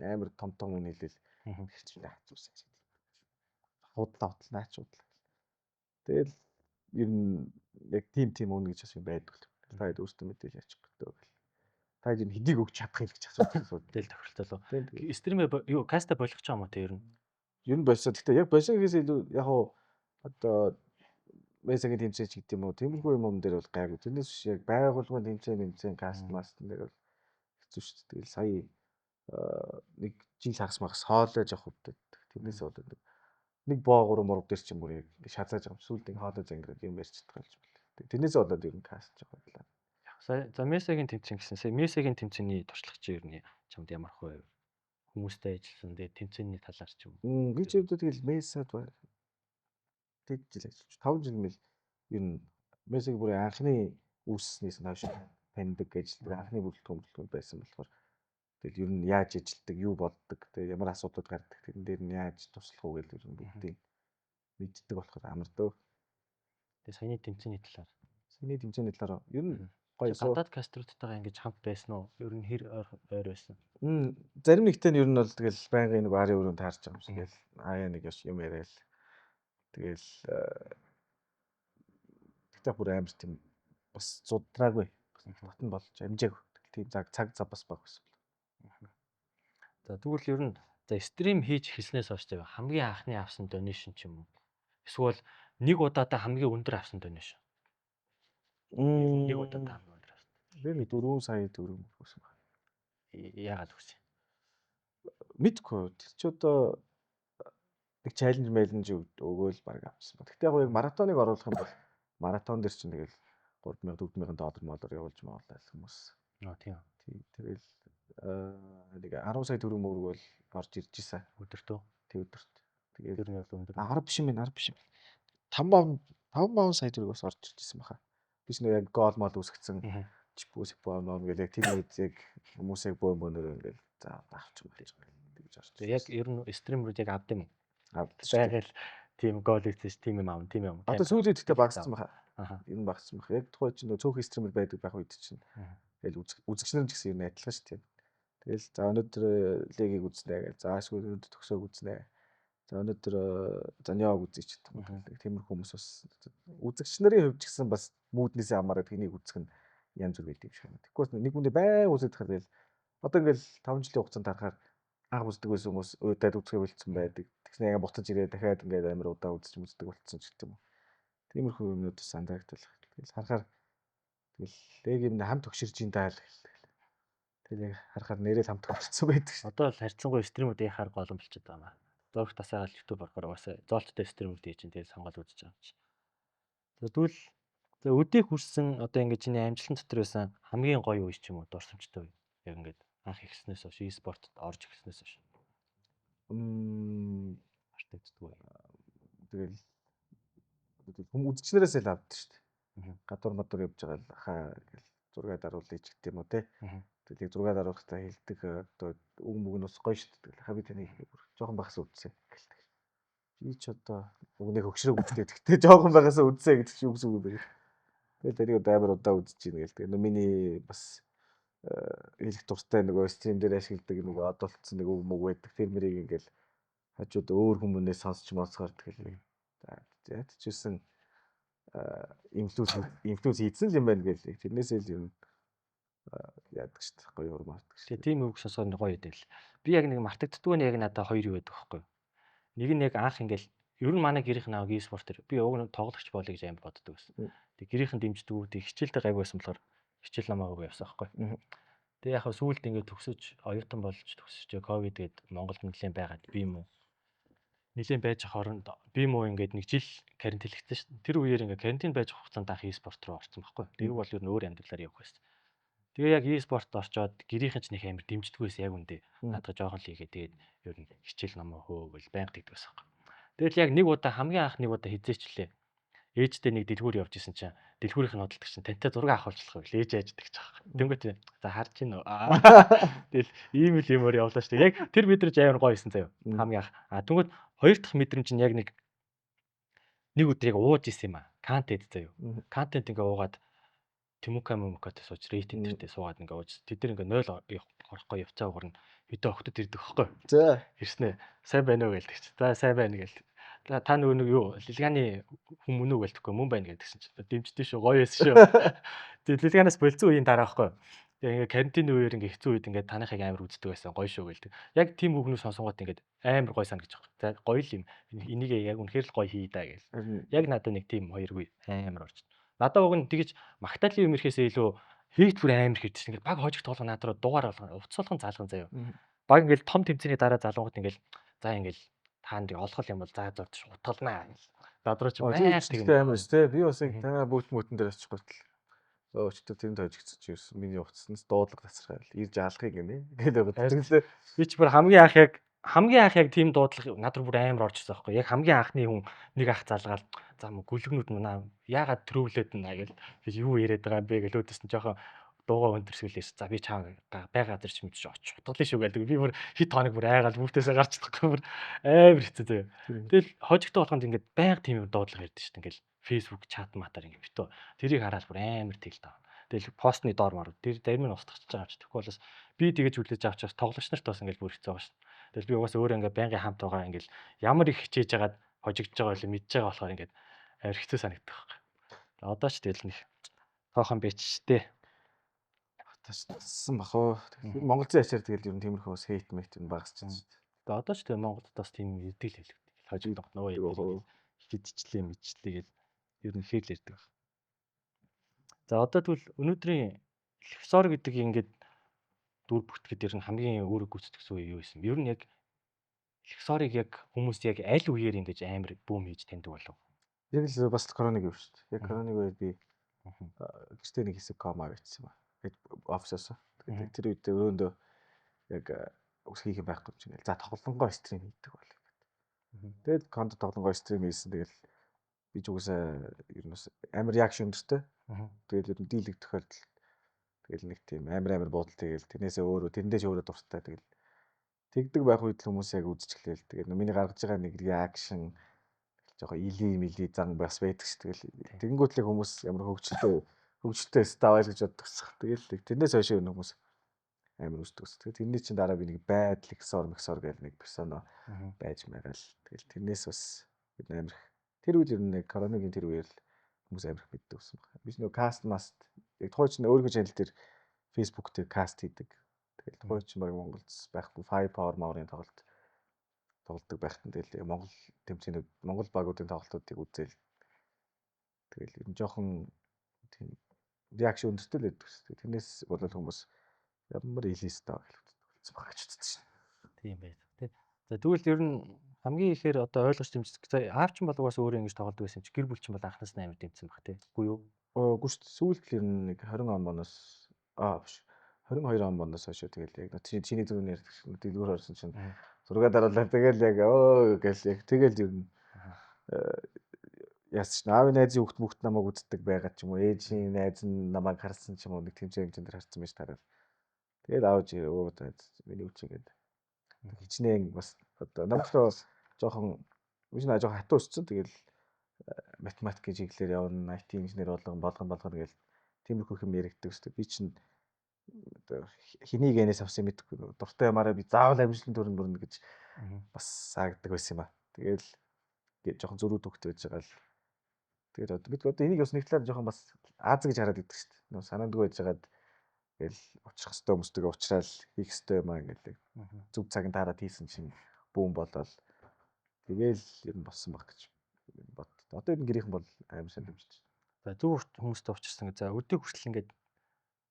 амар том үн хэлэл хэрч наацуусаа. Худлаа наачуудлаа. Тэгэл ер нь яг тийм үн гэж бас юм байдаг л. Таад өөртөө мэдээл яачих гэдэг гэл. Таад энэ хэдийг өгч чадах юм гэж асуудал Тэгэл тохиролцоо. Стримээ юу каста болгож байгаа юм уу те ер нь? Ер нь болсоо. Гэхдээ яг болсоогээс илүү яг хуу одоо месагийн тэмцээч гэдэг юм уу. Тэмхүү юм дээр бол гайгүй. Тэрнээс биш яг байгууллагын тэмцээн каст мастер дээр бол хэцүү шүү дээ. Тэгэл сая нэг жил хагас магас хоолойж авах хувьд тэрнээс болоод нэг боогоор мурав дээр ч юм уу яг шазааж байгаа юм. Сүүлд нэг хоолой зангираад юм ярьж чадах юм байна. Тэрнээс болоод ер нь каст жоох байлаа. За месагийн тэмцээн гэсэн. Сая месагийн тэмцээний туршлага чи ер нь чамд ямар хувь хүмүүстэй ажилласан тэгээ тэмцээний талаар ч юм уу. Би ч өвдөө тэгэл месад тэд жил ажиллаж 5 жил мэл ер нь месагийн бүрийн анхны үүсснээс хойш таньдаг гэж анхны бүрэлдэхүүн байсан болохоор тэгэл ер нь яаж ажилтдаг, юу боддог, тэгээ ямар асуудал гардаг, тэрэн дээр нь яаж туслах уу гэдэг ер нь бүгдийг мэддэг болохоор амар дөө. Тэгээ саяны тэмцээний талаар. Саяны тэмцээний талаар ер нь гоё гадаад каструудтайгаа ингэж хамт байсан уу? Ер нь хэр ойр байсан? Зарим нэгтэй нь ер нь бол тэгэл байнгын нэг арын өрөөнд таарч байгаа юм шиг тэгэл аяа нэг юм яриад тэгэл тэгтээ бүр амар тийм бас зудраагүй батн болж амжаагүй. Тийм цаг бас баг байсан. За тэгвэл ер нь за стрим хийж эхэлснээс хойш тэгээ хамгийн анхны авсан донешн ч юм уу? Эсвэл нэг удаадаа хамгийн өндөр авсан донешн. Нэг удаадаа хамгийн өндөр авсан. Би 4 сая төгрөг өгсөн байна. Яагаад өгсөн? Мэдгүй. Тэр ч одоо нэг чаленж өгөөл баг авсан ба. Гэхдээ яг маратоныг оруулах юм бол маратон дээр чинь тэгэл 3,000 4,000 доллар явуулж маавал хүмүүс. Тийм. Тэгэл нэг 10 сая төгрөг мөрөг бол орж ирж исэн. Өдөртөө. Тэг өдөрт. Тэгээд Тэр нь бол өндөр. 10 биш юм байна, 10 биш юм байна. 5 сая төгрөг бас орж ирж исэн баха. Биш нөө яг гол мод үсгэсэн. Чипүүс боомон гэл яг тийм үзэг хүмүүсийг бөөнөр ингээл за авч байж байгаа гэж орж. Яг ер нь стримерүүд яг авд юм уу? Байгаад тийм гол хийсэн тийм юм аав, тийм юм. Одоо сүүлийн гэхдээ багассан баха. Аха. Энэ багассан баха. Яг тухай чинь цөөхөн стример байдаг байх үед чинь. Тэгэл үзэгчнэр ч гэсэн ер нь адилхан шүү дээ. Тэгэл за өнөөдөр лигийг үзнэ гэж. За эсвэл өнөөдөр төгсөөг үзнэ. За өнөөдөр заньяаг үзье ч гэдэг юм. Тиймэр хүмүүс бас үзэгч нарын хувьд ч гэсэн бас мүүднээсээ хамаарат хэнийг үзэх нь янз бүр байдаг юм шиг байна. Тэгэхгүй нэг хүндээ бай үзээд тахад тэгэл одоо ингээл 5 жилийн хугацаанд харахаар анх үздэг байсан хүмүүс удаад үзэхээ болцсон байдаг. Тэгснэ яга буцаж ирээ дахиад ингээд амар удаа үздэг болцсон ч гэдэг юм. Тиймэрхүү юмнууд бас андагдтал. Тэгэл харахаар тэгэл яг юм хамт өгширж ин даал. Тэгэл яг харахаар нэрэл хамт өгчсөн байдаг шүү. Одоо л харьцангуй стримүүд яхаар гол юм болчиход байгаа маа. Зураг тасаагаал YouTube орохоор угаасаа зоолттой стримүүд хийж чинь тэгэл сонгол үзэж байгаа юм чи. Тэгвэл өдөө хүрсэн одоо ингээд чиний амжилтын дотор байсан хамгийн гоё үе ч юм уу дурсамжтай үе. Яг ингээд анх ихснээс хойш e-спортод орж ирснээс хойш. Артагддаг үе. Тэгэл хүмүүс үзэгчнэрээс л авдаг шүү дээ. Гадуур мадуур явж байгаа л хаа гэл зураг даруулъя ч гэдэг юм уу те. Мгм. Тэгээд зураг даруулахдаа хэлдэг одоо үг мөг нь бас гоё шүү дээ. Тэгэл хаби таны бүр жоохон багасаа үдсэ гэлдэг. Би ч одоо үгнийг хөгшрөг үздэг. Тэгтээ жоохон багасаа үдсэ гэдэг чинь үгс үг байна. Тэгээд тэрийг одоо амар удаа үзэж ийн гэлдэг. Миний бас хэлэх дуртай нөгөө стрим дээр ашигладаг нөгөө од болцсон нэг үг мөг байдаг. Тэр мэрийг ингээл хажууд өөр хүмүүнээс сонсч моцгоор тэгэл яг ч үсэн инфлюенс хийсэн л юм байна гээл. Тэрнээсээ л юм яадаг шүү дээ. Гоё урмаардаг шүү. Тэгээ тийм үг сонсоод гоё хэдэл. Би яг нэг мартагддгүй нь яг надад хоёр юу байдаг байхгүй юу? Нэг нь яг анх ингээл ер нь манай гэрийнх нь e-спортер би уг нь тоглогч болъё гэж амар боддог байсан. Тэг гэрийнх нь дэмждэг үү, тэг хичээлтэй гайг байсан болохоор хичээл намаагүй явсан байхгүй юу? Тэг яг хаа сүүлд ингээд төгсөж оюутан болж төгсөж ковид гээд Монголд нэлээд байгаад би юм уу нэлээд байж хооронд би юм уу ингээд нэг жил карантинлэгдсэн шүү дээ. Тэр үеэр ингээд карантин байж хугацаанд анх e-спорт руу орсон байхгүй юу? Тэр бол ер нь өөр амьдралаар явах байсан. Тэгээ яг e-спорт орчоод гэрийнхэн ч нэг амар дэмждэг байсан яг үндэ. Наадга жоохон л хийгээ тэгээд ер нь хичээл намаа хөөгөл байнга тэгдэг байсан юм. Тэгэл яг нэг удаа хамгийн анх нэг удаа хизээчлээ. Ээжтэй нэг дэлгүүр явж исэн чинь дэлгүүрийнх нь хөдөлгч чинь тантай зураг авахулчлах байл ээж ааждаг ч аах. Тэнгүүт за харж гин үү. Тэгэл ийм л юмор явлаа шүү дээ. Яг тэр мэдрэмж амар гоё исэн заяа. Хамгийн анх. Тэнгүүт хоёр дахь мэдрэмж нь яг нэг өдрийг ууж исэн юм аа. Контент заяа. Контент ингээ уугаад Тэмүкэтэй сууж рейтинг дээртэй суугаад ингээ ууж тэд нар ингээ 0 орохгүй явцаа уурна хэдэн охтод ирдэг хөхгүй. За Ирснэ. Сайн байна уу гэлдэг чи. За сайн байна гээл. Та нөгөө нэг юу Лилганы хүн мөн үү гэлдэхгүй мөн байна гэдгсэн чи. Дэмждэж шүү гоё байсан шүү. Тэгээ Лилганаас болцсон үеийн дараа байхгүй. Тэгээ ингээ карантин үеэр ингээ хэцүү үед ингээ таныхыг амар үздэг байсан гоё шүү гэлдэг. Яг тийм үгнүү сонсонгууд ингээ амар гоё санагдаж байгаа. За гоё л юм. Энийг яг үнэхээр л гоё хий даа гээл. Яг надад нэг тийм хоёргүй амар орж. Надад уг нь тэгэж магтаалын юм ирэхээсээ илүү хейт бүр амар хэрдэж. Ингээ баг хожигт толго надруу дугаар болгоо. Утас болгон залган заяа. Баг ингээл том тэмцээний дараа залгангууд ингээл за ингээл таанд олгол юм бол за зурж утгалнаа. Надруу ч тийм амар шүү дээ. Би бас яг танаа бүтэн дээр очихгүй л. Өчтөр тэнд хожигдчих юусэн. Миний утаснаас дуудлага тасархаа. Ирж аалахыг гинэ. Гэдэг байгаа. Би ч бүр хамгийн анх яг тийм дуудлага надруу бүр амар орж ирсэн байхгүй. Яг хамгийн анхны хүн нэг ах залгаал за мө гүлгнүүд маа яагаад төрөвлөөд наа гэл би юу яриад байгаа юм бэ гэл өөдөөс нь жоохон дуугаа өнтөрсгөлээс за би чаа байгаа газар ч мэдчих очих утгалаа шүү гэлдэг. Би бүр хит хоног бүр айгаал бүртээсээ гарч чадахгүй бүр амар хэцүү зөө. Тэгэл хожигтой болохонд ингээд байнга тийм дуудлага ярьдэн шүү дээ. Ингээл Facebook чат матаар ингээд битүү. Тэрийг хараад бүр амар тэгэл таа. Тэгэл постны доор мар тэр зарим нь устгах гэж байгаа ч тэгэхгүй болоос би тэгэж хүлээж авч бас тоглогч нарт бас ингээд бүр хэцүү байгаа шүү. Тэгэл би угаасаа өөрөө ингээд байнгын хамт байгаа ингээд ямар их хичээж яагаад хожигдж байгаа юм мэдж байгаа болохоор ингээд амар хэцүү санагдах байхгүй. Одоо ч тэгэл нэг тоохон бичтэй. Тассан бах уу. Монгол зэн ачаар тэгэл ер нь тиймэрхүү бас хейт мэт юм багасч байна. Тэгээ одоо ч тэгээ Монголд бас тийм ирдэг л хэлдэг. Хожигдох нөө хидчлээ мэдчлээ гэл ер нь хэл ярьдаг. За одоо тэгвэл өнөөдрийн лексор гэдэг ингээд дүр бүтгээд ер нь хамгийн өөрө гүйцэтгэсэн үе юу байсан? Ер нь яг лексорыг яг хүмүүс яг аль үеэр ингэж амар бүүм хийж таньдаг болов? Яг л бас коронавиг юу шүү дээ. Яг коронавиг үед би гэртээ нэг хэсэг кома байсан юм аа. Офисоос. Тэр үед өрөөндөө яг ус хийх байхгүй юм чинь. За тоглонгоо стрим хийдэг болов. Тэгээд контент тоглонгоо стрим хийсэн. Тэгэл би ч угсаа ер нь амар реакшн өндөртэй. Тэгэл ер нь дийлэх тохиолдол. Тэгэл нэг тийм амар буудал тэгэл тэрнээсээ тэрэндээ ч өөрөө дуртай. Тэгэл тэгдэг байх үед хүмүүс яг үзчихлээ. Тэгээд миний гаргаж байгаа нэг реакшн жоохон или зан бас байдаг ш. Тэгэл тэгэнгүүтлээ хүмүүс ямар хөгжилтэй ставал гэж боддогсох. Тэгэл тэрнээс хойш хүмүүс амар үздэг ус. Тэгээд тэрний чинь дараа би нэг байдал эксор гэх нэг персона байж магаал. Тэгэл тэрнээс бас амар тэр үед ер нь нэг коронавигийн тэр үеэр л хүмүүс амар мэддэг ус. Би нэг каст маст яг тухайн чинь өөрийнхөө channel дээр Facebook дээр каст хийдэг. Тэгэл тухайн чинь баг Монголд байхгүй Firepower Power-ын тоглолдог байхтан тэгэл Монгол тэмцээнүүд Монгол багуудын тоглолтуудыг үзэл. Тэгэл ер нь жоохон тийм реакшн өндөртэй л байдаг шүү дээ. Тэрнээс болоод хүмүүс ямар илээстэй байх болсон баг гэж үздэг шин. Тийм байх тий. За тэгвэл ер нь хамгийн ихээр одоо ойлгож дэмждэг. Аав чинь болоогоос өөрөө ингэж тоглодог байсан чи гэр бүл чинь бол анхнаас нь амар дэмжсэн баг тий. Үгүй юу? Үгүй шүү дээ. Сүүлд л ер нь нэг 20 он боноос биш 22 он боноос хойш тэгэл яг чиний зөвнөр дэлгүүр орсон чинь зураг дараалал тэгэл яг гэл яг тэгэл ер нь яасан ч аавын найзын хүүхд намайг үздэг байгаа ч юм уу ээжийн найз нь намайг харсан ч юм уу нэг тэмцээн хэмжээнд харсан байж тараад тэгээд аавж өө миний үчи гэдэг хичнээн бас одоо намайг жоохон биш наа жоохон хатуу өссөн тэгэл математикийн чиглэлээр явна IT инженер болгоно гэл тиймэрхүү юм яригддаг өстэй би чинь одоо хэнийг энэс авсан мэдэхгүй дуртай ямаараа би заавал амжилтын төрөнд бүрнэ гэж бас саагддаг байсан юм аа тэгэл жоохон зөрүүд хөвгт байж байгаа л тэгээд одоо бид одоо энийг бас нэг талаар жоохон бас Аз гэж хараад идэг шүү дээ нөө санаандгүй байж байгаад тэгэл очих хөстөө хүмүүстэйгээ уулзраал хийх хөстөө юм аа ингээл зүг цагт хараад хийсэн чинь бүүн болоод тэгээл ер нь болсон баг гэж бод. Одоо энэ гэрийнхэн бол амар сайн дэмжиж За зөв хүмүүстэй уулзсан. За өдөө хүртэл ингээд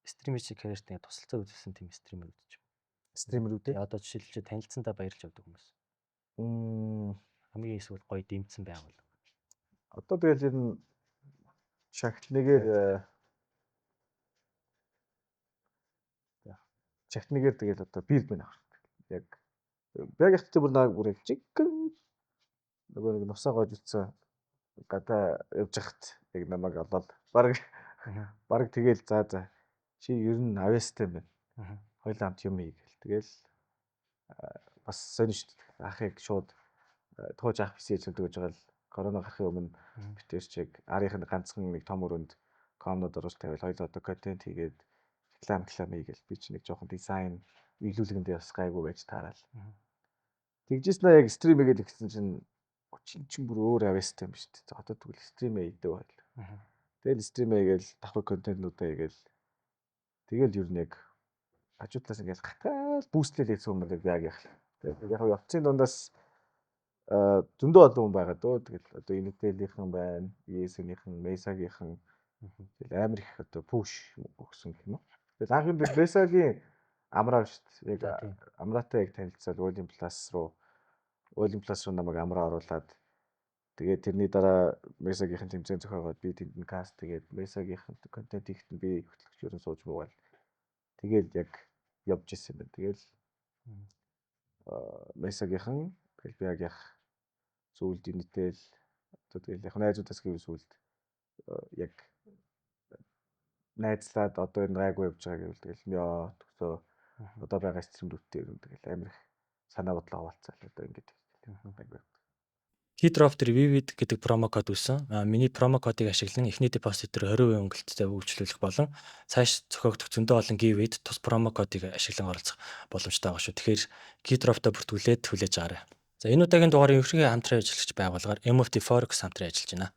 стример шиг карьерт ингээд тусалцаа үзүүлсэн тийм стример үзэж байна. стримерүүд Одоо жишээлбэл танилцсандаа баярлж явдаг хүмүүс. Хамгийн эсвэл гоё дэмцсэн байгуул. одоо тэгэл ер нь шагтныгээр тэгэл одоо бирд байна авах. Яг ихтэй бүр нэг бүр чигэн нөгөө нэг нусаа гоож утсан гадаа явж хахад яг намайг олоод баг тэгэл за чи ер нь авьяастай байна. Хоёлаа хамт юм хий гэл. Тэгэл бас сонь шүү дээ. Ахыг шууд тууж авах бисэж өгдөг гэж байгаа л корона гарахын өмнө битээс чиг арийнхын ганцхан нэг том өрөөнд комнод оруулж тавиал хоёлаа одоо контент хийгээд реклам хийгээл би чи нэг жоохон дизайн биелүүлэгэндээ бас гайгүй байж таарал. Тэгжээснээ яг стрим хийгээд ихсэн чинь бүр өөр авьяастай юм шүү дээ. Одоо тэгвэл стрим хийдэг байл. Тэгэл стрим хийгээл давхар контентнуудаа хийгээл тэгэл ер нь яг хажуудлаас ингээл гатаал бүүстлэл хийсэн юм яг яг. Тэгээд яг явцын дундаас зөндөө олон хүн байгаа дөө. Тэгэл одоо Intel-ийнхэн байна, ES-ийнхэн, Mesa-гийнхэн тэгэл амар их одоо push өгсөн гэх юм уу. Тэгэл анх энэ Mesa-гийн амраа шүү дээ. Яг амраатай яг танилцаад Olim Plus руу намайг амраа оруулаад тэгээд тэрний дараа Mesa-гийнхэн тэмцээн зохиогоод би тэнд нь каст тэгээд Mesa-гийнхэн контент хийхэд нь би хөтлөгчөөр сууж буугаад тэгээд яг явж ирсэн байна. Тэгэл Mesa-гийнхэн тэгэл би яг зүйлд Unitel одоо тэгэл яг найзуудаас гэвэл зүйлд яг найзлаад одоо энэ гайгүй явж байгаа гэвэл тэгэл мё төгсөө одоо байгаа стримүүдтэй юм тэгэл амар их санаа бодлоо хаваалцаал одоо ингэж гайгүй. Keydrop дээр Vivid гэдэг промо код үүсэн. Миний промо кодыг ашиглан эхний депозит дээр 20% өнгөлттэй үйлчлүүлэх болон цааш зохиогдох зөндөө олон giveaway тус промо кодыг ашиглан оролцох боломжтой байгаа шүү. Тэгэхээр Keydrop-той бүртгүүлээд хүлээж аваарай. За энэ удаагийн дугаарыг ерөнхий хамтран ажиллагч байгууллагаар MFT Forex хамтран ажиллаж байна.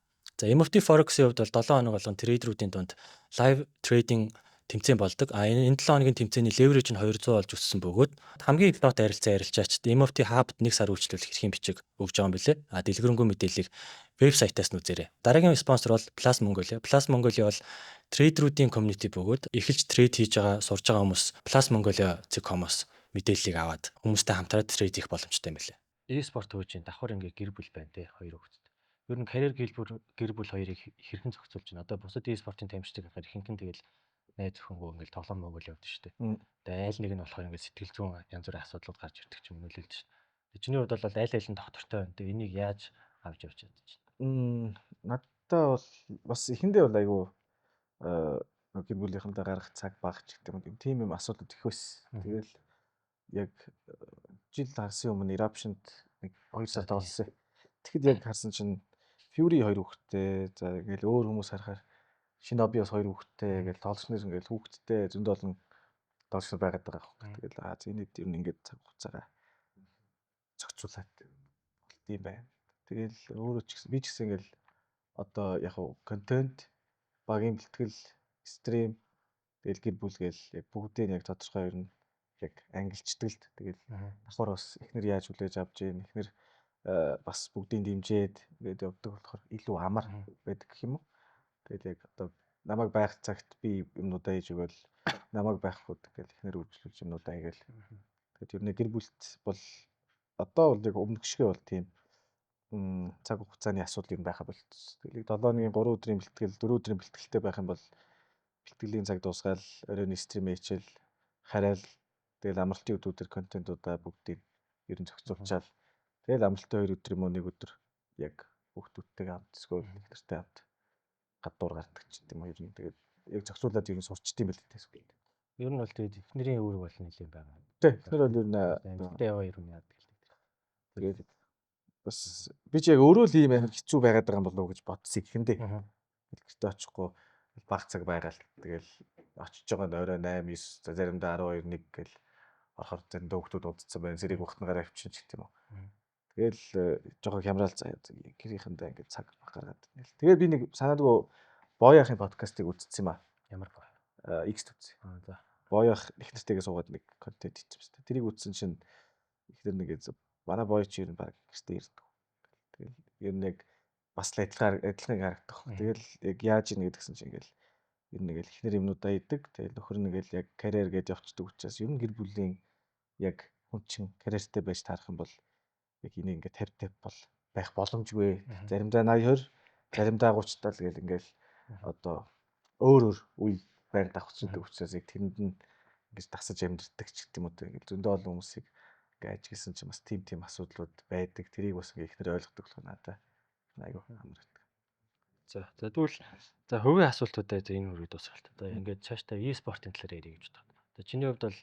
За MFT Forex-ийн хувьд бол 7 хоног болгон трейдеруудын дунд live trading тэмцээн болдог. Энэ 7 хоногийн тэмцээний leverage нь 200 болж өссөн бөгөөд хамгийн их лот арилцаачд MFT Hub-д 1 сар үйлчлүүлэх эрхийн бичиг өгж байгаа юм билээ. Дэлгэрэнгүй мэдээллийг вебсайтаас нь үзээрэй. Дараагийн спонсор бол Plus Mongolia. Plus Mongolia бол трейдеруудын community бөгөөд эхэлж трейд хийж байгаа сурж байгаа хүмүүс Plus Mongolia.com-оос мэдээллийг аваад хүмүүстэй хамтраад трейд хийх боломжтой юм билээ. E-спорт хөгжийн давхар ингээ гэр бүл байна те хоёр хүүхэдтэй. Ер нь карьер гэр бүл хоёрыг хэрхэн зохицуулж байна. Одоо бусад e-спортын тамирчдаг гэхээр ихэнх нь тэгэл найз зөвхөнгөө ингээл тоглоом мөгөл явдаг шүү дээ. Тэгээ айл нэг нь болохоор ингээд сэтгэл зүйн янз бүрийн асуудлууд гарч ирдэг ч юм нөлөөлж шүү. Чиний хувьд бол айл нь доктортой байна. Тэгээ энийг яаж авч явж чадчих чинь. Надтай бол бас эхэндээ бол айгүй гэр бүлийнхэнтэй гарах цаг багч гэдэг юм. Тийм юм асуудал их байсан. Тэгэл яг жил харсан өмнө Eruption-д нэг 2 сар тоглосон. Тэгэхэд яг харсан чинь Fury 2 хүүхэдтэй. За ингээл өөр хүмүүс харахаар Shinobi бас 2 хүүхэдтэй. Ингээл тоглолчноор ингээл хүүхэдтэй зөндөө олон тоглолч байгаад байгаа хэрэг. Тэгэл зэнийг ер нь ингээд цаг хугацаагаа зохицуулаад болт юм байна. Тэгэл өөрөө ч гэсэн би ч гэсэн ингээл одоо яг контент, багийн бэлтгэл, стрим, тэгэл гэр бүл гээл яг бүгдийг яг тодорхой ер нь яг ангилчдагд тэгэл давхар бас эхнэр яаж хүлээж авч ийн эхнэр бас бүгдийг дэмжиэд ингээд явдаг болохоор илүү амар байдаг гэх юм уу. Тэгэл яг одоо намайг байх цагт би юмнуудаа хийж өгөөл намайг байхгүй тэгэл эхнэр үйлчлүүлж юмнуудаа хийгээл. Тэгээд ер нь гэр бүлт бол одоо бол яг өмнөх шигээ бол тийм цаг хугацааны асуудал юм байха болчихсон. Тэгэл 7 өдрийн 3 өдрийн бэлтгэл 4 өдрийн бэлтгэлтэй байх юм бол бэлтгэлийн цаг дуусгаал оройн стрим хийчихэл хараал тэгэл амралтын өдрүүдээр контентуудаа бүгдийг ер нь зохицуулчаал тэгэл амралтын 2 өдөр юм уу 1 өдөр яг хүүхдүүдтэйгээ хамт эсвэл ихнэртэй хамт гадуур гардаг ч гэдэм үү. Ер нь тэгээд яг зохицуулаад ер нь сурчдсан байл дээ эсвэл. Ер нь бол тэгээд эхнэрийн үүрэг бол нэлээд байгаа. Тэ эхнэр бол ер нь Амжилттай яваа ер нь яадаг л дээ. тэгээд бас би ч яг өөрөө л ийм амар хэцүү байгаад байгаа юм болов уу гэж бодсон ихэндээ. Гэртээ очихгүй баг цаг байгаал тэгэл очиж байгаа нь орой 8 9 заримдаа 12 1 гэл орохоор заримдаа хүүхдүүд удацсан байна. Сэрийг ухтнагаараа авчин ч гэх юм уу. Тэгэл жоохон хямраал заяа гэрийнхэндээ ингээд цаг гаргаад байна. Тэгээд би нэг санаадгүй Боёахын подкастыг үзсэн юм аа. Ямар боо. X үзсэн. За. Боёах их нэртэйгээ суугаад нэг контент хийчихсэн. Тэрийг үзсэн чинь ихнэр нэг манай Боё чи ер нь баг гэртээ ирдэг. Тэгэл ер нь яг бас л адилхан харагдах. Тэгэл яг яаж ийн гэдгсэн чинь ингээл ер нь ингээл ихнэр юмнуудаа идэг. Тэгэл нөхөр нь ингээл яг карьер гээд явцдаг учраас ер нь гэр бүлийн яг хүн чин карьертэй байж таарах юм бол яг энийг ингээд 50 бол байх боломжгүй. Заримдаа 80 20, заримдаа 30 тал гэл ингээл одоо өөр үе байнг давхцдаг учраас яг тэрэнд нь ингэж тасаж амьдрдаг ч гэдэг юм уу. Ингээл зөндөө олон хүмүүсийг ингээ ажигласан чинь бас тийм асуудлууд байдаг. Тэрийг бас ингээ ихнэр ойлгодог болох надаа айгүй хамрагддаг. За тэгвэл за хувийн асуултуудаа энэ үргэлж дуусгалт. Одоо ингээд цаашдаа e-спортын талаар ярих гэж байна. Одоо чиний хувьд бол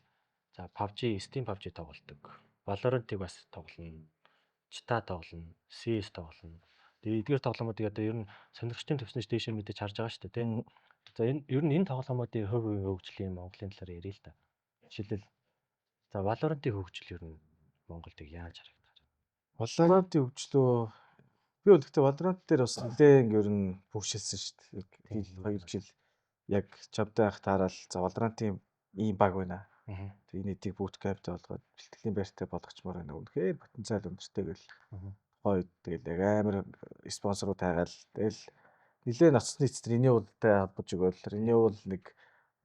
за PUBG, Steam PUBG тоглодог. Valorant-ыг бас тоглоно. Чита тоглоно, CS тоглоно. Тэгээ эдгээр тоглоомуудыг одоо ер нь сонирхчдын төвснөж дэше мэдээж харж байгаа шүү дээ, тийм. За энэ ер нь энэ тоглоомуудын хувийн хөгжлийн Монголын талаар ярил л та. Жишээлбэл за Valorant-ийн хөгжил ер нь Монголд яаж харагдаж байна? Valorant-ийн хөгжлөө би бол гэхдээ Valorant дээр бас нэлээд ер нь бүхшилсэн шүү дээ. 2 жил яг чамтай ах таарал за Valorant-ийн ийм баг байна. Тэгээ энэ эдийг bootcamp-тэй болгоод бэлтгэлийн байртай болгочмоор байна. Үнэхээр потенциал өндөртэй гэл. Хойд тэгэл яг амар спонсорууд тайгаал. Тэгэл нэлээд ноцны эцэст renewal-тай холбож өгөөл. Renewal нэг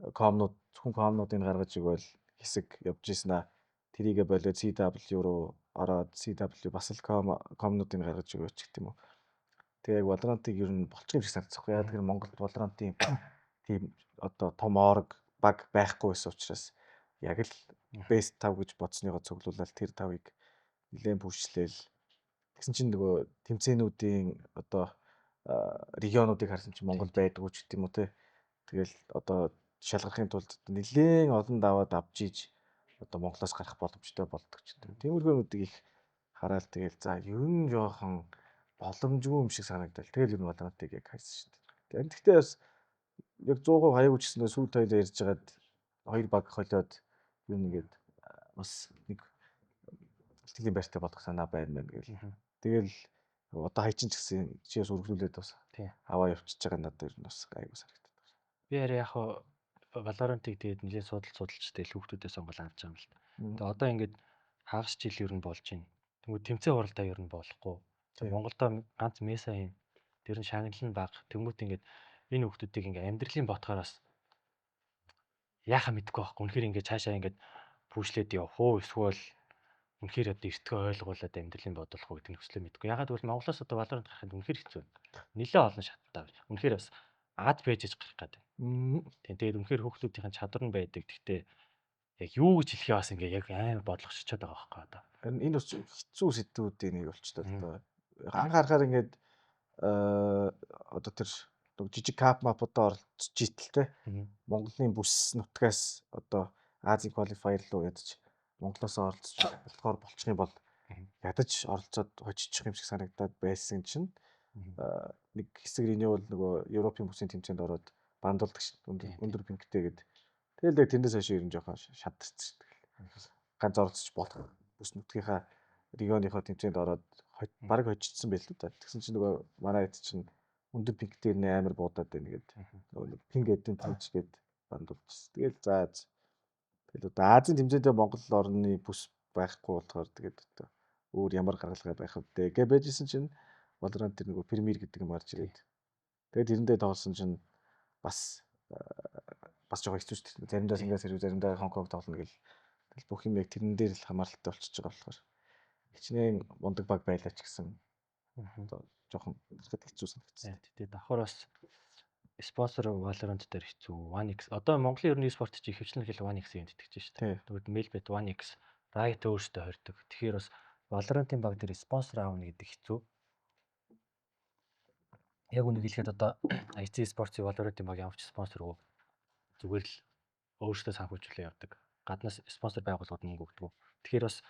зөвхөн комнуудыг гаргаж өгөөл хэсэг явж ийсэн аа. Тэрийгэ болоод CW руу ороод CW бас л комнуудыг гаргаж өгөөч гэх юм уу. Тэгээ яг Valorant-ыг ер нь болчих юм шиг санагдсан. Яг тэр Монголд Valorant-ийн тийм одоо том орг баг байхгүй байсан учраас яг л best 5 гэж бодсныгоо цуглуулаад тэр 5-ыг нэлээд бүшлээл. Тэгсэн чинь нөгөө тэмцээнүүдийн одоо регионуудыг харсан чинь Монгол байдгүй ч гэдэм үү те. Тэгэл одоо шалгахын тулд нэлээд олон даваад авч ийж одоо Монголоос гарах боломжтой болдог ч гэдэг. Тиймэрхүүнүүдийг их хараад тэгэл за ер нь жоохон боломжгүй юм шиг санагдал. Тэгэл ер нь Valorant-ыг яг хайсан шүү дээ. Тэгэхдээ бас яг 100% хаягүй ч гэснээр сүйд хоёлоо ярьж хагаад хоёр баг холиод юу нэгээд бас нэг бэлтгэлийн байртай болох санаа байна гэл. Тэгэл одоо хайчин ч гэсэн чиээс үргэлжлүүлээд бас аваа явчихж байгаа надад ер нь бас айгуу санагдаад байна. Би яг Valorant-ыг тэгээд нэлээд судалж тэгэл хүүхдүүдээ сонгол авч байгаа юм л та. Тэгээд одоо ингээд хагас жил ер нь болж байна. Тэнгүүд тэмцээн хуралдаа ер нь болохгүй. Монголдо ганц меса юм. Тэр нь шагнал нь бага. Тэнгүүд ингээд энэ хүүхдүүдийг ингээд амьдралын ботхоороос яахаа мэдэхгүй байхгүй. Үнэхээр ингээд цаашаа ингээд пүүшлээд явах уу эсвэл үнэхээр одоо эртгөө ойлгуулад амьдралын бодлох уу гэдэг нь хүслээ мэдэхгүй. Ягаад гэвэл Монголоос одоо Valorant гарахад үнэхээр хэцүү байна. Нилээ олон шаттай байна. Үнэхээр бас Аз байж гарах гэдэг. Тэгээд үнэхээр хүүхдүүдийн чадвар нь байдаг. Гэхдээ яг юу гэж хэлхээ бас ингээ яг амар бодлогоччод байгаа байхгүй одоо. Харин энэ бас хэцүү сэдвүүдийн нэг болчтой одоо. Анхаарахаар ингээд одоо тэр жижиг кап мапуудаа оролцож итэл те. Монголын бүс нутгаас одоо Азийн квалифайер руу ядаж Монголоос оролцож болохоор болчих юм бол ядаж оролцоод хожичих юм шиг санагдаад байсан чинь нэг хэсэг renewal нөгөө Европын бүсийн тэмцээнд ороод бандуулдаг өндөр пинктэй гээд тэгэл яг тэндээс хойш ер нь жоохон шадарсан шүү дээ. Ганц оролцож болох бүс нутгийнхаа регионынхоо тэмцээнд ороод баг хожигдсан байл л да. Тэгсэн чинь нөгөө манай хэд чинь өндөр пинктэй нэ амар буудаад байна гээд нөгөө пинг эдэн тэмч гээд бандуулчихсан. Тэгэл за тэгэл одоо Азийн тэмцээндээ Монгол орны бүс байхгүй болохоор тэгээд одоо өөр ямар гаргалгаа байх вэ гэж байжсэн чинь Valorant тэр нөгөө Premier гэдэг юм гарч ирээд. Тэгээд тэрэндээ тоглосон чинь бас жоохон хэцүү шүү дээ. Заримдаа Сингапур, заримдаа Хонконг тоглоно гэл. Тэгэл бүх юм яг тэрэн дээр л хамааралтай болчихж байгаа болохоор хичнээн мундаг баг байлаа ч гэсэн одоо жоохон хэцүү санагдсан. Тэгээд давхар бас спонсор Valorant дээр хэцүү. 1x одоо Монголын ер нь e-спорт чи хөвчлэн хэл 1x-ийг тэтгэж шүү дээ. Тэгвэл Melbet 1x Riot өөрсдөө хордог. Тэгэхээр бас Valorant-ийн баг дээр спонсор аавна гэдэг хэцүү. яг үнийг хэлэхэд одоо IC Sports Valorant баг ямар ч спонсоргүй зүгээр л өөрөөсөө санхүүжүүлээ явдаг. Гаднаас спонсор байгууллагууд мөнгө өгдөг. Тэгэхээр бас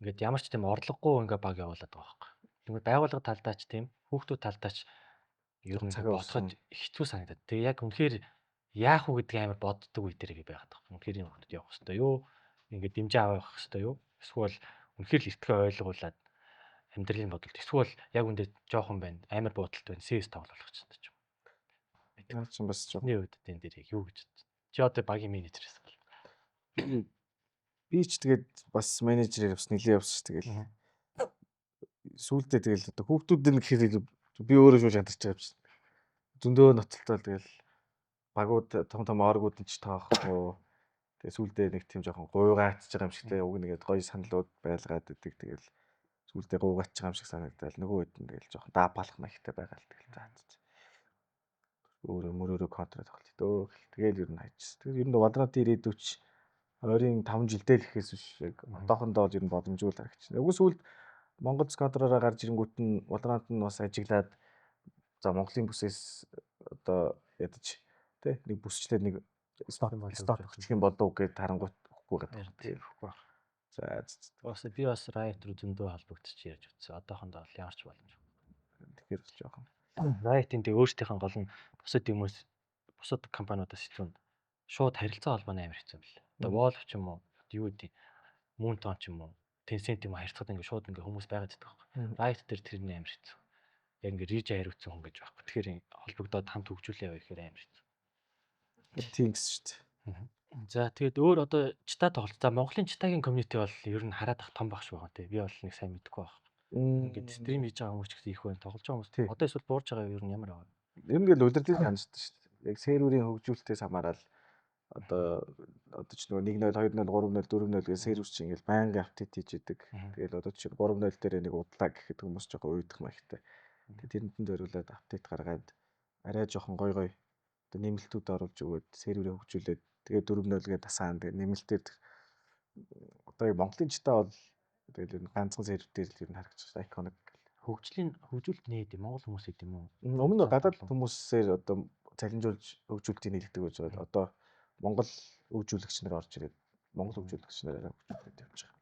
ингээд ямар ч тийм орлогогүй ингээ баг явуулаад байгаа байхгүй. Тэгмээ байгууллага талдаа ч тийм хүүхдүүд талдаа ч ер нь Цагаа бодоход хэцүү санагдаад. Тэгээ яг үнэхээр яах вэ гэдэг амар боддог үе дээр би байгаад байгаа. Үнэхээр энэ хүүхдүүд явах хэрэгтэй юу? Ингээд дэмжээ авах хэрэгтэй юу? Эсвэл үнэхээр л эртгээ ойлгуулад амьдралын бодолд эсвэл яг үндэ жоохон байна. Амар буудалт байна. CS тоглох ч гэдэг юм. Наа ч бас жоо. Миний хувьд энэ дээр яг юу гэж бодсон. Чи одоо багийн менежерээс бол. Би ч тэгээд бас менежерээр бас нэлээд явсан ш. Тэгэл сүүлдээ тэгэл одоо хүүхдүүд нь гэхээр би өөрөө шууд ядарч байгаа юм чинь. Зөндөө ноцолтой тэгэл багууд том оргууд нь ч таахгүй. Тэгээ сүүлдээ нэг тийм жоохон гуйгаатж байгаа юм шигтэй уг нэгээд гоё саналууд байлгаад идэг тэгэл сүүлдээ гуйгаатж байгаа юм шиг санагдал нөгөө хэд нь тэгэл жоохон даапалах маягтай байгаа л тэгэл заацсан. Өөрөө мөрөөрөө контр тоглолт дөө. Тэгэл ер нь хайчихсан. Тэгэл ер нь Valorant ирээдүйч ойрын 5 жилдээ л ихээс биш яг одоохондоо ер нь боломжгүй л харагдчихна. Үгүй сүүлд Монгол сквадраараа гарч ирэнгүүт нь Valorant нь бас ажиглаад за Монголын бүсээс одоо ядаж тий нэг бүсчлээ нэг сток өгчих юм болов уу гэж тарангуут өгөхгүй гэдэг. Тийм өгөхгүй. За Бас би бас Riot руу зөндөө холбогдчих ярьж утсан. Одоохондоо бол ямар ч боломж. тэгэхээр бас жоохон Riot-ийн тэг өөрсдийнх нь гол нь бусад хүмүүс бусад компаниудаас илүү шууд харилцаа холбооны амар хэцүү юм бэл. Одоо Valve ч юм уу, юу гэдэг Moonton ч юм уу, Tencent юм харилцаад ингээ шууд ингээ хүмүүс байгаад байдаг байхгүй. Riot дээр тэрний амар хэцүү. Яг ингээ рижа хариуцсан хүн гэж байхгүй. Тэгэхээр холбогдоод хамт хөгжүүлээ яваа гэхээр амар хэцүү. тийм гэсэн шүү дээ. За тэгээд өөр одоо чита тоглолт. За Монголын читагийн комьюнити бол ер нь хараад ах том баг шүү байгаа тий. Би бол нэг сайн мэдэхгүй байна. Ингээд стрим хийж байгаа хүмүүс ч гэсэн их байна. Тоглож байгаа хүмүүс. Одоо эсвэл буурж байгаа ер нь ямар байгаа. Ер нь л удирдлыг ханддаг шүү дээ. Яг серверийн хөгжүүлэлтээс хамаарал одоо ч нөгөө 1-0, 2-0, 3-0, 4-0 гэх сервер чинь ингээл байнга апдейт хийж идэг. Тэгэл одоо чинь 3-0 дээр нэг удлаа гэхэд хүмүүс жоохон уйдах маягтай. Тэгээд тэрэнд зориулаад апдейт гаргаад арай жоохон гой одоо нэмэлтүүд оруулж өгөөд серверээ хөгжүүлээд тэгээд 4-0 гээд тасаан тэгээд нэмэлтээр одоо Монголын чита бол тэгэл ер нь ганцхан сервер дээр л ер нь харагдчихсан iconic. Хөгжүүлэлт нээд Монгол хүмүүс гэдэг юм уу? Өмнө гадаад хүмүүсээр одоо цалинжуулж хөгжүүлэлтийг нийлдэг гэж байна. Одоо Монгол хөгжүүлэгч нар орж ирээд Монгол хөгжүүлэгч нараараа хөгжүүлээд явж байгаа.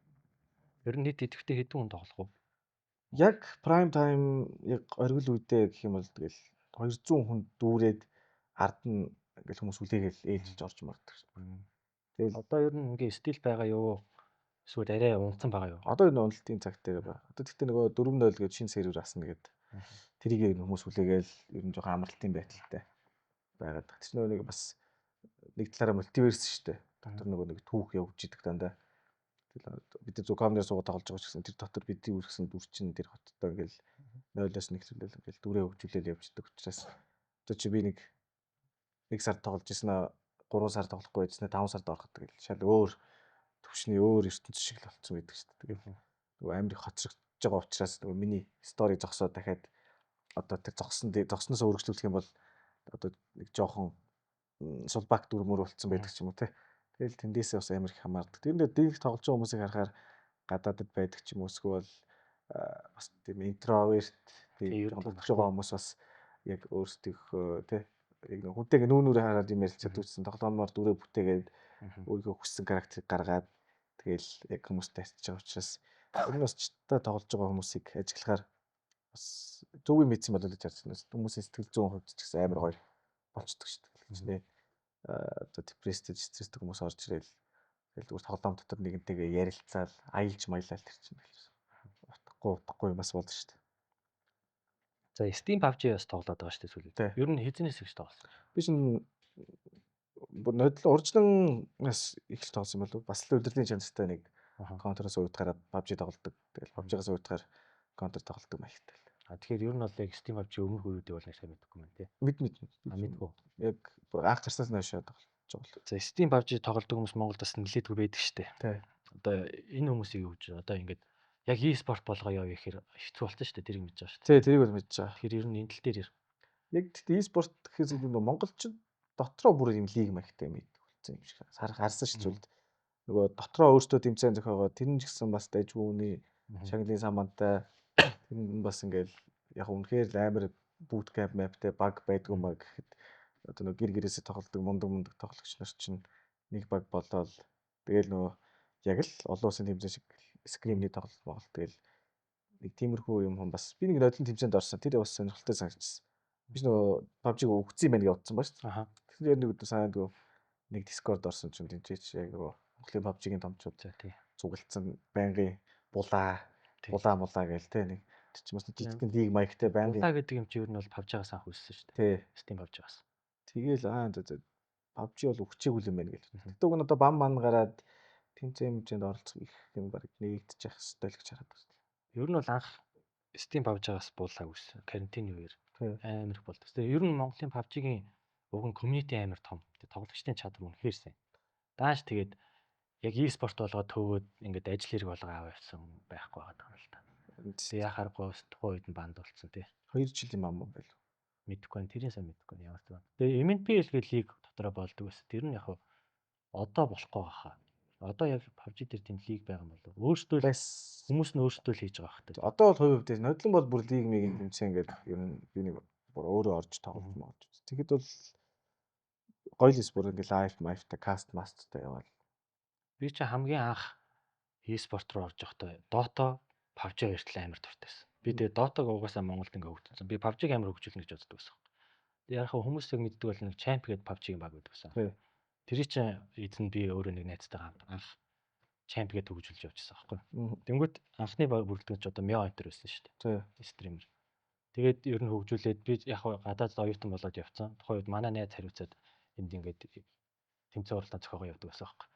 Ер нь нийт идэвхтэй хэдэн хүн тоглох вэ? Яг prime time яг оргил үедээ гэх юм бол тэгэл 200 хүн дүүрээд ард нь ингээл хүмүүс үлээгээл ээлжилж орж мардаг шүү. Тэгэл одоо ер нь ингээ стил байгаа юу? Эсвэл арай унтсан байгаа юу? Одоо энэ уналтын цаг дээр байна. Одоо тэгтээ нөгөө 4-0 гэж шинэ сервер асна гэдэг. Тэрийг хүмүүс үлээгээл ер нь жоохон амралтын байдалтай байгаад. Тэр нөгөө нэг бас нэг талаараа мультиверс шүү дээ. Дотор нөгөө нэг түүх явж идэг дандаа. Тэгэл бид зөв камераар суугаад тоглож байгаа ч гэсэн тэр дотор бидний үргэсэн дүр чинь тэр хоттой ингээл 0-оос 1-рлэл ингээл дүрээ хөгжүүлэл явж идэг учраас одоо чи би нэг сар тоглож ирсэн аа 3 сар тоглохгүй байжснаа 5 сард ороход тэгэл шал өөр төвшний өөр ертөнц шиг л болцсон байдаг шүү дээ. Тэгэл нөгөө амир хоцрогдож байгаа учраас нөгөө миний стори зогсоод дахиад одоо тэр зогсноос өргөжлүүлэх юм бол одоо нэг жоохон сулбак дүрмөр болцсон байдаг ч юм уу те. Тэгэл тэндээсээ бас амар их хамаардаг. Тэр нэр дийх тоглож байгаа хүмүүсийг харахаар гадаадд байдаг ч юм уу эсвэл бас тийм интроверт тийм тоглож байгаа хүмүүс бас яг өөрсдийнхөө те яг хүнтэйг нүүнүүрээ хараад юм ярилцаад үзсэн тоглоомоор дүрээ бүтээгээд өөрийнхөө хүссэн характерыг гаргаад тэгэл яг хүмүүстэй харьцаж байгаа учраас энэ бас читаа тоглож байгаа хүмүүсийг ажиглахаар бас зөв юм мэдсэн болоо гэж харж байна. Хүмүүсийн сэтгэл зүйн хувьд ч гэсэн амар гоё болцдог шүү дээ. Одоо депресстэй стресстэй хүмүүс орж ирэл тэгэл зүгээр тоглоом дотор нэгэнтэйгээ ярилцаал аялж маялал тэр чинь утахгүй юмас болно шүү дээ. За Steam PUBG бас тоглоод байгаа шүү дээ сүүлийн. Ер нь хэзээс ихж тоглосон? Би чинь нодлон уржланаас их л тоглосон болов. Бас л удирдлагын чанартай нэг контроос уйтахаараа PUBG тоглодог. Тэгэл PUBG-гаас уйтахаар контр тоглодог маягтай. Тэгэхээр ер нь бол яг Steam PUBG өмнөх үеүүдээ бол сайн мэдгүй юм тий. Мэдгүй. Яг анх гарснаас хойш тоглож байгаа. За Steam PUBG тоглодог хүмүүс Монголд бас нэлээдгүй байдаг шүү дээ. Тий. Одоо энэ хүмүүсийг юу гэж одоо ингээд яг e-sport болгоё гэхээр хэцүү болчихсон шүү дээ. Тэрийг мэдж байгаа шүү дээ. Тий, тэрийг бол мэдж байгаа. Тэгэхээр ер нь энэ тал дээр яг e-sport гэхээс илүү монголчууд дотроо бүр юм лиг маягтай мэддэг болсон юм шиг харсан шүү дээ. Нөгөө дотроо өөртөө тэмцээн зохиогоо тэр нь ч гэсэн бас дайгууны шагналын самантай тэр нь бас ингээл яг үнэхээр амар bootcamp mapтэй баг байдгүй маа гэхэд одоо нөгөө гэр гэрээсээ тоглодог мундаг тоглогч нар чинь нэг баг болоод тэгэл нөгөө яг л олон улсын тэмцээн шиг скримний тоглолт тэгэл нэг тиймэрхүү юм бас би нэг нодлон тэмцээнд орсон. Тэр бас сонирхолтой санагдчихсан. Би нөгөө PUBG-г өгсөн юм байна гэж бодсон бааш. Аха. Тэгэхээр нэг өдөр санаадгүй нэг Discord орсон чинь тэмцээч яг нөгөө Монголын PUBG-гийн томчууд За тий. цуглдсан байнгын булаа Тий. булаа гээл те нэг тэр чинь бас нэг жижигхэн лиг маягтай байнгын Булаа гэдэг юм чи ер нь бол PUBG-аас анх үүссэн шүү дээ. тий. Steam PUBG-аас. Тэгэл PUBG бол өгчээгүй юм байна гэж. Тэгтээ уг нь одоо бам ман гараад тэмцээн хэмжээнд оролцох их юм баг нэгдэж явах хэрэгтэй л гэж хараад байна. Ер нь бол анх Steam PUBG-аас булаа үүссэн. Карантины үеэр Тий. амар их болдог. Тэгээ ер нь Монголын PUBG-гийн уг нь community амар том. Тоглогчдын чадвар үнэхээр сайн. Дааш тэгээд яг e-спорт болгоод төвөөд ингээд ажил хэрэг болгоо аваа явсан байхгүй байгаа юм л та. Тэгээ яхааргүй тухайн үед нь банд болцсон тий. 2 жилийн мам байл. Мэдхгүй байна. Тэрийн сайн мэдхгүй байна. Ямар ч байна. Тэгээ MNPL гэх лиг дотроо болдог байсан. Тэр нь яг одоо болохгүй баха. Одоо яг PUBG дээр тийм лиг байгаа юм болов. Өөрсдөө л хүмүүс нь өөрсдөө л хийж байгаа бах та. Одоо бол хувь хувьд нодлон бол бүр лиг мигийн тэмцээн гэдэг ер нь би нэг бүр өөрөө орж тоглож магадгүй. Тэгэхэд бол гоё л бүр ингээ лайв майфта каст масттай яваал. Би чи хамгийн анх e-спорт руу орж явахдаа Dota, PUBG гэртэл амар дуртайсэн. Би тэгээ Dota-г угаасаа Монголд ингээ хөгжүүлсэн. Би PUBG-г амар хөгжүүлнэ гэж боддог байсан. Тэгээ яг хүмүүс яг мэддэг бол нэг Champ гэдэг PUBG-ийн баг байдаг байсан. Тэр чинь эзэн би өөрөө нэг найзтайгаа анх Champ гэдэг хөгжүүлж явчихсан байхгүй. Тэнгүүт анхны бүрэлдэхүүн ч одоо Mio Enter байсан шүү дээ. Стример. Тэгээд ер нь хөгжүүлээд би яг гадаад оюутан болоод явцсан. Тухайн үед манай найз хариуцаад энд ингээд тэмцээн уралдаан зохиогоо явдаг байсан байхгүй.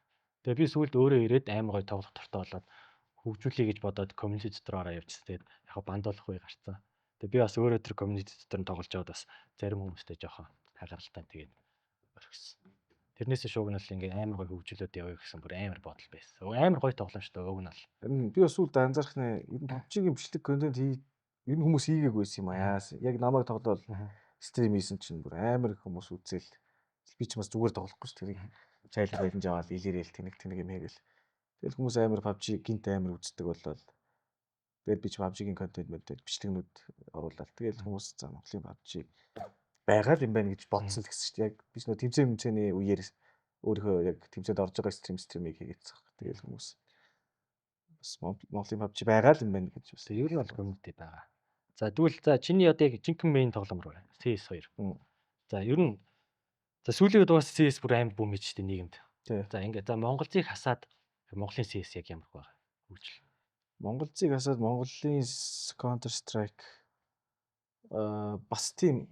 Тэгээ би сүүлд өөрөө ирээд амар гоё тоглох дуртай болоод хөгжүүлэе гэж бодоод community дотор ороо явчихсан. Тэгээд яг бандуулах үе гарцсан. Тэгээ би бас өөрөө тэр community дотор нь тоглож яваад бас зарим хүмүүстэй жоохон хагаралтай тэгээд орхисон. Тэрнээсээ шуугнал ингээ амар гоё хөгжүүлээд явъя гэсэн бүр амар бодол байсан. Амар гоё тоглоомжтой өгнөл. Би бас сүүлд анзаарх нэ ер нь PUBG-гийн бичлэг контент ер нь хүмүүс хийгээгүйсэн юм аа. Яг намайг тоглоод стрим хийсэн чинь бүр амар их хүмүүс үзэл. Би ч бас зүгээр тоглохгүй ш тэрийг чайлга байлж аваад илэрэл тэнэг юм хийгээл. Тэгэл хүмүүс амар PUBG гинт амар үздэг болоод тэгэл би ч PUBG-гийн контент мэдээд бичлэгнүүд оруулаад тэгэл хүмүүс за Монголын PUBG байгаа юм байна гэж бодсон л гэсэн чинь яг би ч нөө тэмцээний үеэр өөрийнхөө яг тэмцээнд орж байгаа стримийг хийгээдсэн. Тэгэл хүмүүс бас Монголын PUBG байгаа юм байна гэж бас ер нь бол community байгаа. За тэгвэл за чиний одоо яг жинхэнэ main тоглоом руу CS2. За ер нь за сүүлийн үед бас CS бүр амар бүүм хийж штэ нийгэмд. За ингээд за Монголыг хасаад Монголын CS яг ямар байгаа хөгжил. Монголыг хасаад Монголын Counter Strike бас тийм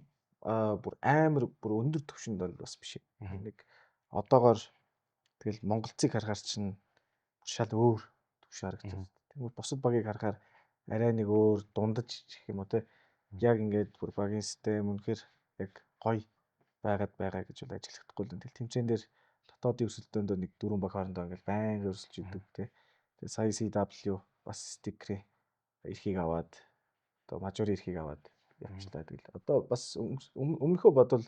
бүр амар бүр өндөр түвшинд бол бас биш. Нэг одоогоор тэгэл Монголцыг харахаар чинь шал өөр түвш харагдсан. Тэгвэл бусад багийг харахаар арай нэг өөр дундаж гэх юм уу те. Яг ингээд бүр багийн систем үнэхээр яг гоё байгаа гэж бол ажиглахдаггүй л. Тэгэл тэмцээн дээр дотоодын өрсөлдөөнд нэг дөрвөн баг хоорондоо ингээд байнга өрсөлж идэг те. Тэгээ сая CW бас стикерээ эрхийг аваад одоо мажорын эрхийг аваад явчлаа. Тэгэл одоо бас өмнөхөө бодвол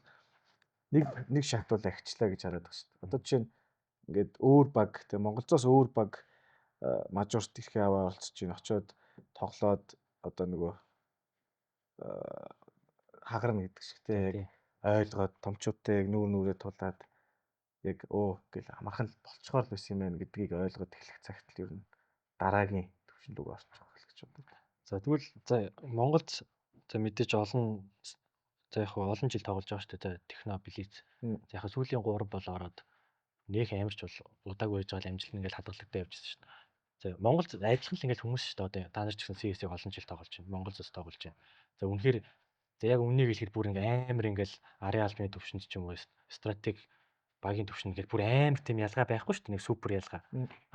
нэг шат бол агчлаа гэж хараад байгаа шүү дээ. Одоо жишээ нь ингээд өөр баг тэгээ Монголцоос өөр баг мажорт эрхээ аваа олцож ийн очиод тоглоод одоо нөгөө хагарна гэдэг шиг те яг ойлгоод томчуудтай яг нүүрээ тулаад яг гэл амархан болцохоор байсан юм байна гэдгийг ойлгоод эхлэх цагт л ер нь дараагийн төвшин рүү орчих واخ гэж боддог. За тэгвэл за Монголд за мэдээж олон за яг олон жил тоглож байгаа шүү дээ технобилиз. За яг сүүлийн 3 бол ороод нөх амарч бол удааг байж байгаа амжилт ингээл хадгалагдаа явжсэн шүү дээ. За Монголд адилхан л ингээл хүмүүс шүү дээ одоо та нар ч гэсэн CS-ийг олон жил тоглож байна. Монгол зас тоглож байна. За үнэхээр за яг үннийг хэлэхэд бүр ингээл амар ингээл арын албаны төвшөнд ч юм уу стратеги багийн төвшин гэхэд бүр амар тийм ялгаа байхгүй шүү дээ. Нэг супер ялгаа.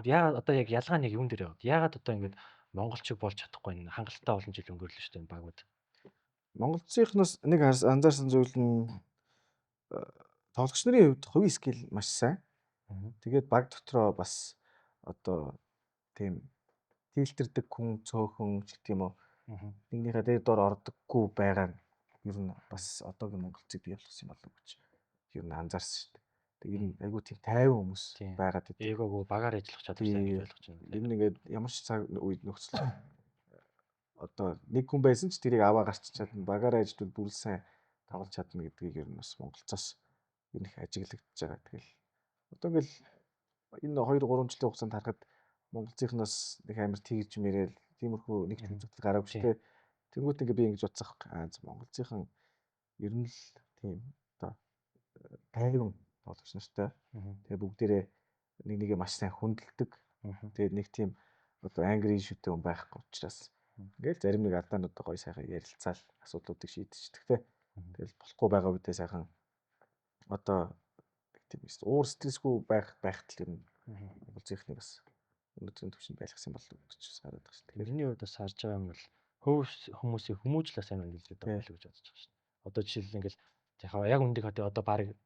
Яагаад одоо яг ялгаа нь яг юун дээр яваад? Яагаад одоо ингээд монголчиг болж чадахгүй энэ хангалттай олон жил өнгөрлөө шүү дээ багууд. Монголчийнхнаас нэг анзаарсан зүйл нь тоглогч нарын хувьд хувийн скил маш сайн. Тэгээд баг дотроо бас одоо тийм тилтердэг хүн цөөхөн ч гэх юм уу. Нэгнийхээ дээр дор ордоггүй байгаа нь ер нь бас одоогийн монголцыг бий болгосон юм болов уу гэж ер нь анзаарсан шүү дээ. Тэгээд энэ айгүй тийм тайван хүмүүс байгаад байдаг. Ээгөөгүй багаар ажиллах чадвартай гэж ойлгож байна. Энэ ингээд ямар ч цаг үед нөхцөл одоо нэг хүн байсан ч тэрийг аваа гарч чадна. Багаараа ажилтнууд бүр сайн тоглож чадна гэдгийг ер нь бас Монголцоос ер нь их ажиглагдаж байгаа. Тэгэл одоо ингээл энэ 2-3 жилийн хугацаанд харахад монголцынхнаас нэг амар тэгж мэрэл тиймэрхүү нэг ч үзэгдэл гараагүй шүү дээ. Тэнгүүт ингээ би ингэж бодсах монголцынхан ер нь л тийм одоо тайван тоглогч нартай. Тэгээ бүгдээрээ нэг нэгээ маш сайн хүндэлдэг. Тэгээ нэг тийм одоо ангри шүтээ хүн байхгүй учраас ингээл зарим нэг алдаануудаа гоё сайхан ярилцаал асуудлуудыг шийдчихдэг те. Тэгэл болохгүй байгаа үедээ сайхан одоо тийм уур стресгүй байхад л ер нь монголцынхны бас өнөөдрийн төвшөнд байлгасан болов уу гэж хараад байгаа шүү. Тэгэхээр Миний хувьд бас харж байгаа юм бол хүмүүсийн хүмүүжлээс амар нэлээд байгаа л гэж бодож байгаа шүү. Одоо жишээлбэл ингээл яг үндийг одоо баг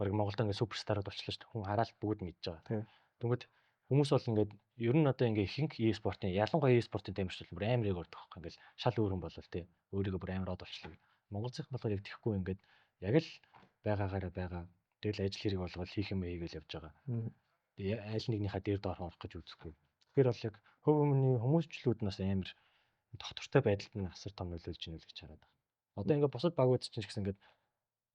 Монголд ингээд суперстарууд болчихлоо шүү. Хүн хараад бүгд мэдж байгаа. Тэгмэд хүмүүс бол ингээд ер нь одоо ингээд ихэнх e-спортын ялангуяа e-спортын тамирчид бүр амар яг ордог байхгүй. Ингээд шал өөр хүн болол тий. Өөрийгөө бүр амар од болчихлоо. Монголцийнх болохоор яг тэхгүй ингээд яг л байгаагаараа байгаа. Тэгэл ажил хэрэг болгоод хийх юм хийгээл явж байгаа. Аль нэгнийхээ дээр доор орох гэж үзэхгүй. Тэгэхээр бол яг хөв өмнөний хүмүүсчлүүд нас амар доктортой байдалд нь асар том нөлөөлж ийнэ гэж хараад байна. Одоо ингээд бусад багууд чинь ч гэсэн ингээд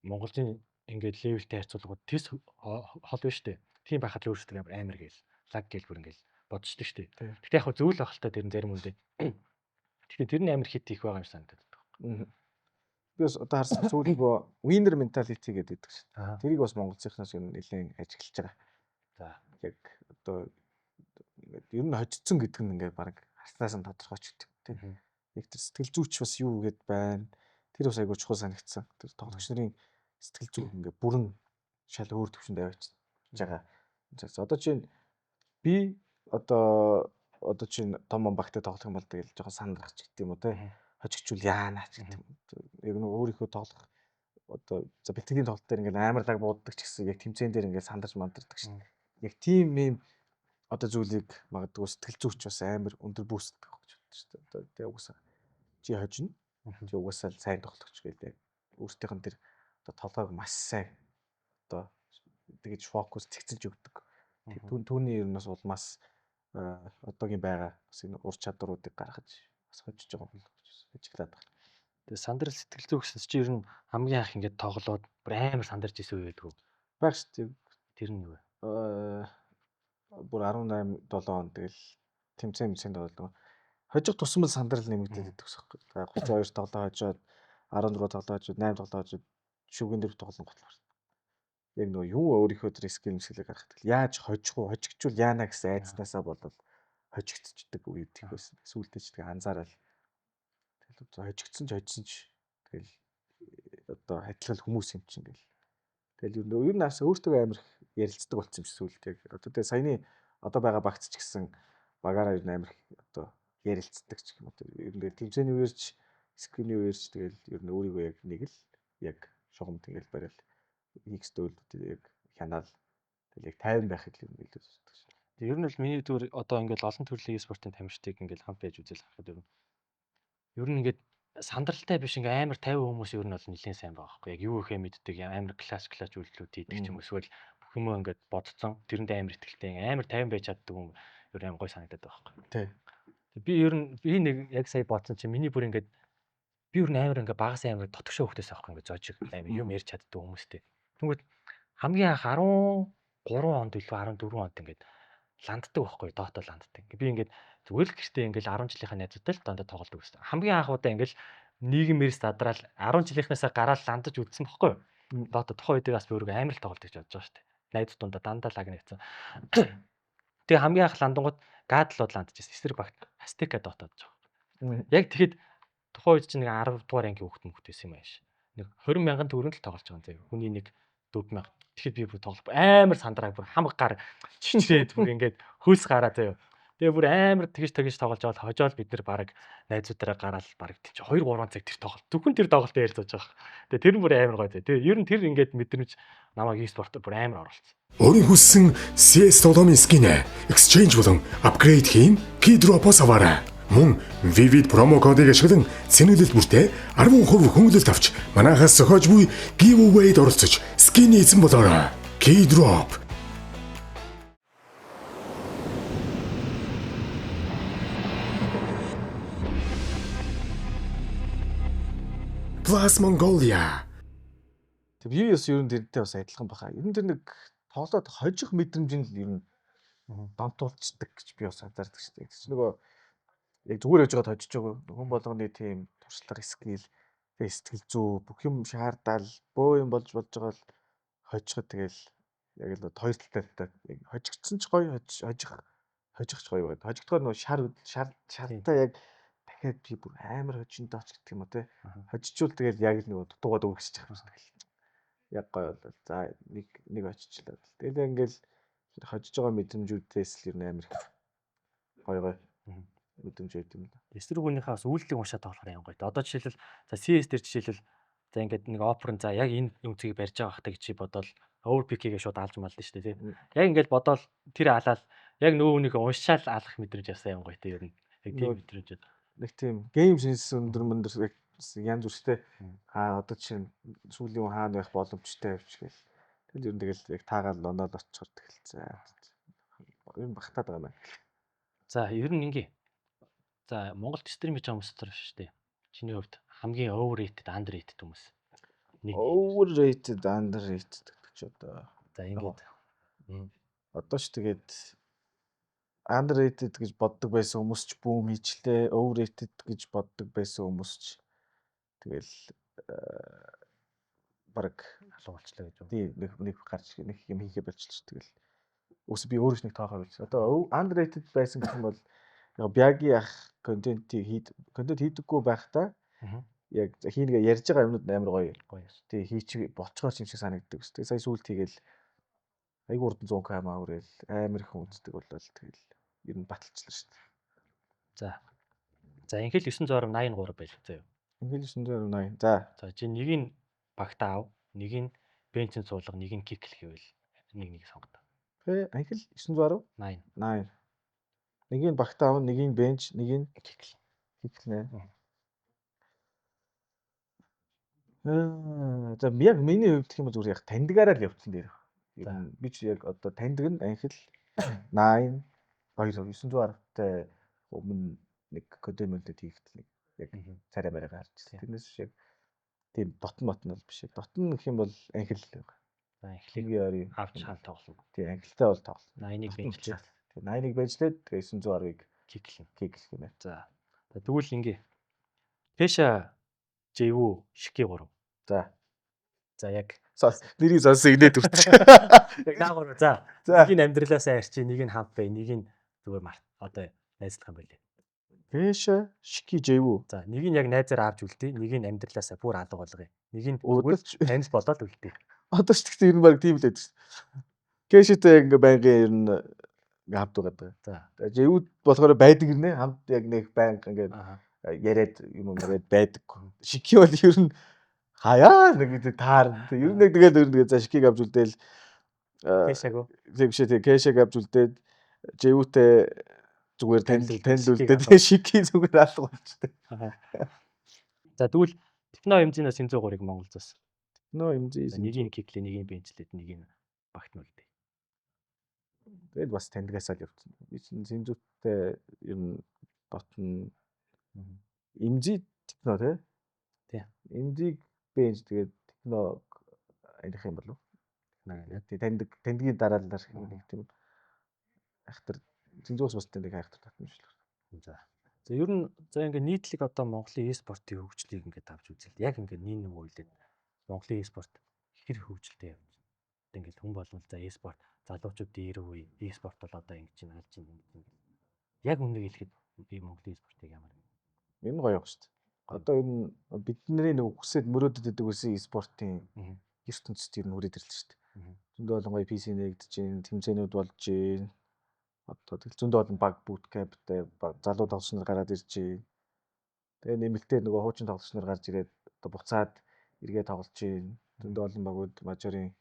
Монголын ингээд левелтэй харьцуулбал тэс хол биш үү? Тийм байхад л өөрсдөө амар гээл лаг гээл бүр ингээд бодчихдаг шүү дээ. Гэтэ яг зөв л байх л та тэр нь зарим үндэ. Тэгэхээр тэр нь амар хит их байгаа юм санагдаад байна. Би бас одоо харсан сүүлдээ winner mentality гэдэг шүү. Тэрийг бас монголцынхнаас ер нь нэлээд ажиглаж байгаа. За яг одоо ер нь хожицсон гэдэг нь ингээд баг харснаас нь тодорхойч гэдэг тийм. Яг тэр сэтгэл зүйч бас юу гэд байна. Тэр бас айгуу чухал санагдсан. Тэр тоглогч нарын сэтгэл зүй ингээд бүрэн шал өөр төвшөнд авчиж байгаа. Одоо чинь би одоо чинь том багтай тоглох юм бол тэгэл жоохон сандрах ч гэдэг юм уу те. Хожигчул яана ч гэдэг юм. Яг нэг өөрийнхөө тоглох одоо за бэлтгэлийн тоглолт дээр ингээд амарлаг бууддаг ч гэсэн яг тэмцээн дээр ингээд сандарч мандардаг шин. Яг тийм юм одоо зүйлийг магадгүй сэтгэл зүйч бас амар өндөр бүүстдэг гэж боддог шүү дээ. Одоо тэгээ угсаа чи хожино. Чи угсаа сайн тоглогч гэлээ. Өөртөөх нь тэр одоо толгойг маш сайн одоо тэгэж фокус цэгцэлж өгдөг. Түүний ер нь бас улмаас одоогийн байгаа бас энэ ур чадваруудыг гаргаж бас хожиж байгаа юм гэж ажиглаад байна. Тэгээ сандрал сэтгэл зүй гэсэн чи ер нь хамгийн анх ингээд тоглоод бүр амар сандарч исэн үе байдаг. Баг шүү. Тэр нь юу вэ? Бүр 18 7 он тэгэл тэмцээн тоглодог. Хожих тусмал сандрал нэмэгдээд байдаг гэсэн юм. 32 тоглоо хожоод 14 тоглоо хожоод 8 тоглоо хожоод шүгэн дээр тоглоно готлоо. Яг нөгөө юу өөрийнхөө тэр скил мэсгэлэг гаргахад яаж хожих уу хожигчвал яана гэсэн айцнаасаа болоод хожигдчихдаг үед их байсан. Сүүлдээ ч тэгээ анзаараад тэгэл хожигдсон ч тэгэл одоо адилхан хүмүүс юм чинь гэл. Тэгэл ер нь бас өөртөө амар ярилцдаг болсон юм шиг сүүлдээ. Одоо тэгээ саяны одоо байгаа багц ч гэсэн багаараа ер нь амар одоо ярилцдаг ч юм уу. Ер нь тэмцээний үеэрч скримний үеэрч тэгэл ер нь өөрийгөө яг нэг л яг шугам тэгэл барил X дөөлүүд яг хянаал тэгэл яг тайван байхыг л илүү үздэг шээ. Ер нь л миний зүгээр одоо ингээд олон төрлийн e-спортын тамирчдыг ингээд хамт байж үзэл харахад ер нь ингээд сандралтай биш ингээд амар 50 хүмүүс ер нь бол нэлээд сайн байгаа байхгүй яг юу ихэ мэддэг амар класс үйлдэлүүд хийдэг ч юм эсвэл бүх юм ингээд бодцсон тэрэндээ амар ихтэй амар 50 байж чаддаг юм ер нь амар гой санагдаад байгаа байхгүй. Тий. Би ер нь би нэг яг сая бодсон чинь миний бүр ингээд би ер нь амар ингээд багаас амар дотгошоо хөхтэйс авахгүй ингээд зоожиг амар юм ярьж чаддаг хүмүүстэй. Тэгвэл хамгийн анх 13 онд илүү 14 онд ингээд ланддаг байхгүй доото ланддаг. Би ингээд зүгээр л гэртээ ингээд 10 жилийнхаа найзуудтай л дандаа тоглодог гэсэн. Хамгийн анх удаа ингээд нийгмээрс задраал 10 жилийнхнаасаа гараад ландаж үдсэн байхгүй. Доото тухайн үед бас би өөрөө амар л тоглодог гэж бодож байгаа шүү дээ. Найзууд дундаа дандаа лаг нэгцэн. Тэгээ хамгийн анх ландангууд гадлууд ландчихсан. Эсрэг багт Астека дотоод байгаа. Яг тэгэхэд тухайн үед чинь нэг 10 дугаар ангийн хүүхэд мөхт байсан юм ааш. Нэг 20 мянган төгрөнд л тоглож байгаа юм заяа. Хүний нэг 4,000. Тэгэхэд би бүр тоглох амар сандраа бүр хамаг гар чичрээд бүр ингээд хөөс гараа заяа. Тэгээ бүр амар тэгж тоглож аваад хожоол бид нар баг найзуудаараа гараал баг тийч 2-3 цаг тэр тоглолт. Зөвхөн тэр тоглолтоо ярьж байгаа. Тэгээ тэр нь бүр амар гоё заяа. Тэгээ ер нь тэр ингээд мэдрэмж намайг e-спортод бүр амар оруулсан. Өөрийн хүссэн CS тоглоомын скинэ exchange болон апгрейд хийн Keydrop-оос аваарай. Мөн Vivid промо кодыг ашиглан цэнэглэлт бүртээ 10% хөнгөлөлт авч манайхаас зохиож буй giveaway-д оролцож скин эзэн болоорой. Keydrop Plus Mongolia. Тэг би бас ер нь тэрнтэй бас адилхан баха. Ер нь тэр нэг тоглоод хожих мэдрэмжийн л ер нь донтуулцдаг гэж би бас анзаардаг шүү дээ. Тэгс нөгөө яг зүгээр яж байгаа хожиж байгаа. Хүн болгоны тийм туршлага скил, тэг сэтгэл зүй бүх юм шаардаад бөө юм болж байгаа л хожиход тэгэл яг л хоёр талтай яг хожигдсан ч гоё хожих ч гоё байдаг. Хожигдохоор нөгөө шартай яг дахиад би бүр амар хожинтой оч гэдэг юм уу те. Хожичвол тэгэл яг л нөгөө дутуугаад өргөсөж байгаа юм шиг тэгэл. Яг гоё болол. За нэг очичлаа. Тэгэл яг ингээл хожиж байгаа мэдрэмжүүдээс л ер нь амар гоё мэдрэмж өгд юм да. Эсрэг хүнийхээ бас үйлдэлийг уншаад тоглохоор юм гоё. Одоо жишээлбэл за CS дээр жишээлбэл за ингээд нэг опрын за яг энэ үнцгийг барьж байгаа хата гэж чи бодоол overpick-ийг шууд алж малдаа шүү дээ тий. Яг ингээд бодоол тэр алаад яг нөгөө хүнийхээ уншаал алах мэдрэмж ясаа юм гоё тий ер нь. Яг тийм мэдрэмж. Нэг тийм гейм сенс өндөр янз бүртэй одоо жишээ нь сүүлийн хүн хаана байх боломжтой явж гээл. Тэгэл ер нь тэгэл яг таагаал оноод очихор тэгэл ер нь багтаад байгаа юм байна. За ер нь ингээ. За Монголд стрим хийж байгаа хүмүүс төр шүү дээ. Чиний хувьд хамгийн overrated underrated хүмүүс. Overrated underrated гэдэг чи одоо. За ингээд. Одоо ч тэгээд underrated гэж боддог байсан хүмүүс ч бүүм хийчлээ. Overrated гэж боддог байсан хүмүүс ч тэгэл баг алуу болчлаа гэж. Тийм нэг гарч нэг юм хийхэ болчихлоо ч тэгэл. Үс би өөрөө ч нэг тоохоо байж. Одоо underrated байсан гэх юм бол яг бяги ах контент хийдэггүй байхдаа яг хийнгээ ярьж байгаа юмнууд амар гоё. Тий хийчих болцгоор юм шиг санагддаг. Тэгээ сая сүүлд хийгээл айгуу урдан 100k маагуурэл амар их үздэг болол тэгэл ер нь баталчлаа шүү дээ. За ингээл 983 байл заяа. Ингээл 980. За чи нэг нь багтаа аав, нэг нь бенчэн суулга, нэг нь кикл хийвэл нэг сонгодог. Ингээл 980. Нэг нь багтаа аав, нэг нь бенч, нэг нь кикл нэ. За яг миний хувьд гэх юм бол зүгээр яг тандгаараа л явуулсан дээр. Би ч яг одоо таньдаг нь анхил 9 910-тай өмнө нэг кодемэлдэд хийгдэл нэг яг царай мараа гарч ирсэн. Тэрнээс шиг тийм дотн бол биш. Дотн гэх юм бол анхил байгаа. За анхлыг орой авч хаан тоглоно. Тийм анхилтай бол тоглоно. 80-ыг бенчлээ. Тийм 80-ыг бенчлээд 910-ыг кикл гэмээр. За тэгвэл ингээ. Пеша Живүү Шики 3. За яг нэрийг сонссон инээд үрч. Яг наагур. За нэг нь амьдралаас айрч, нэг нь хамт бай, нэг нь зүгээр март. Одоо найзлах юм байлээ. Пеша Шики Живүү. За нэг нь яг найзаар авч үлдээ, нэг нь амьдралаас бүр алга болгоё. Нэг нь зүгээр таньж болоод үлдээ. Одоо ч гэхдээ ер нь баг тийм л байдаг шүү. Кэштэй ингээ байнгын ер нь ингээ хамт байгаа. За Живүүд болохоор байдаг гинэ хамт яг нэг байнга ингээ яриад юм байдаг. Шики бол ер нь хаяа нэг таар. Ер нь тэгэл за Шикийг авч үлдээл Кэшаго. Тэг кэшэг авч үлдээд Живүүтэй зүгээр танил үлдээд Шики зүгээр алга болчтой. За тэгвэл Техно хэмжээс 903-ыг Монгол зас. Техно хэмжээс нэг нь киклээ, нэг нь бенчлээд, нэг нь багт нүлдээ. Тэгээд бас тандгасаа л явцсан. Би чинь Синзүүтэй ер нь дотн имжи Техно тий. Имжиг бенч тэгээд Техно аних юм болов. Тий тандгийн дараалал нэг тийм айхтар Синзүүс бас тандг айхтар татна шүү дээ. За ер нь за ингээ нийтлэг одоо Монголын e-спортын хөгжлийг ингээд авч үзэл. Яг ингээ нэг үйлдэл Монголын e-спорт хэр хөгжилтэй явж байна. Ингээд хүн болгол за e-спорт залуучуудын ирэх үе e-спорт бол одоо ингэж чинь алж чинь ингэж. Яг үннийг хэлэхэд би Монголын e-спортыг ямар юм. Ер нь гоё шүү дээ. Одоо ер нь бидний нэг хүсээд мөрөөдөд өгдөг үсэн e-спортын ертөнцид ер нь хүрээд ирлээ шүү дээ. Зөндөө олон гоё PC нэгдэж чинь, тэмцээнүүд болж чинь. Одоо тэгэл зөндөө олон баг bootcamp-тэй залуу тоглогч нар гараад ирж чинь. Тэгээ нэмэлтээр нөгөө хуучин тоглогч нар гарч ирээд одоо буцаад эргээ тоглож чинь. Зөндөө олон багууд мажорын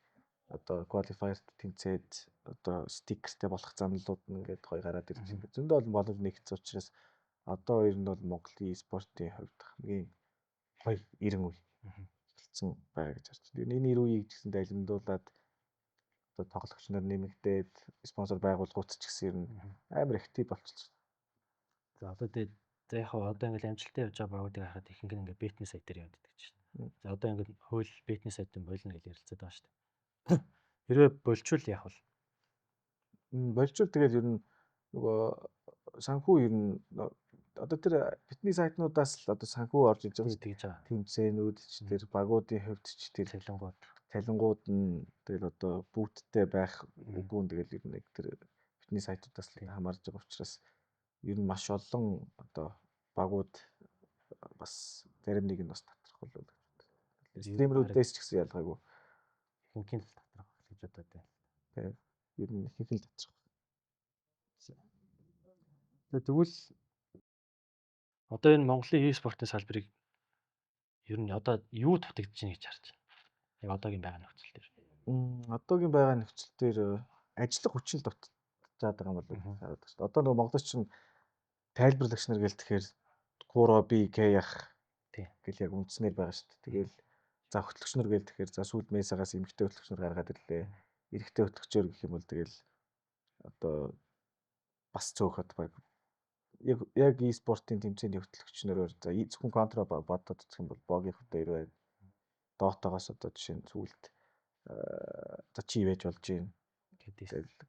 одоо qualifier тэмцээд одоо стикертэй болох замлууд ингээд гоё гараад ирж чинь. Зөндөө олон боломж нэгдсэн учраас одоо ер нь бол Монголын e-спортын хувьд хамгийн гоё 90 үе эхэлсэн байгаа гэж харж байна. Энэ 90 үеийг гэсэн дайлимдуулаад одоо тоглогч нар нэмэгдээд спонсор байгууллагууд ч гэсэн ер нь амар актив болчихсон. За одоо тэгээд яг одоо ингээл амжилттай явж байгаа багуудыг харахад ихэнх нь ингээ бетний сайт дээр яваад байдаг чинь. За одоо ингээд хууль битний сайдын болно гэж ярилцаад байгаа шүү дээ. Хэрвээ болчвол яах вэ? Болжур тэгэл ер нь нөгөө санхүү ер нь одоо тэр битний сайтнуудаас л одоо санхүү орж иж байгаа Тэгж байгаа. тэмцээнүүд ч тэр багуудын хувьд ч тэр Цалингууд нь тэгэл одоо бүүттэй байх үгүй нь тэгэл ер нь яг тэр битний сайтуудаас л хамаарж байгаа учраас ер нь маш олон одоо багууд бас зарим нэг нь бас татрах болов. Стримерүүдээс ч гэсэн ялгаагүй. хинхийн л татрах гэж бодоод байна. Ер нь их л татрах. Тэгвэл одоо энэ Монголын e-спортын салбарыг ер нь одоо юу дутагдж байна гэж харж байна? Яг одоогийн байгаа нөхцөл дээр. Одоогийн байгаа нөхцөл дээр ажиллах хүчин л дутагдаад байгаа юм болов уу? Одоо нөгөө Монголч чинь тайлбарлагч нар гэл тэгэхээр Куро би Кях гэл яг үндснээр байгаа шүү дээ. Тэгэл за хөтлөгч нар гэл тэгэхээр за сүүл месагаас эмэгтэй хөтлөгч нар гаргаад ирлээ. Эрэгтэй хөтлөгчөөр гэх юм бол тэгэл одоо бас цөөхөд баг яг e-спортын тэмцээний хөтлөгчнөрөөр за зөвхөн контра бодоод үзэх юм бол богийн хөтөөр байна. Дотоогоос одоо жишээ нь сүүлд за чи ивэж болж байна.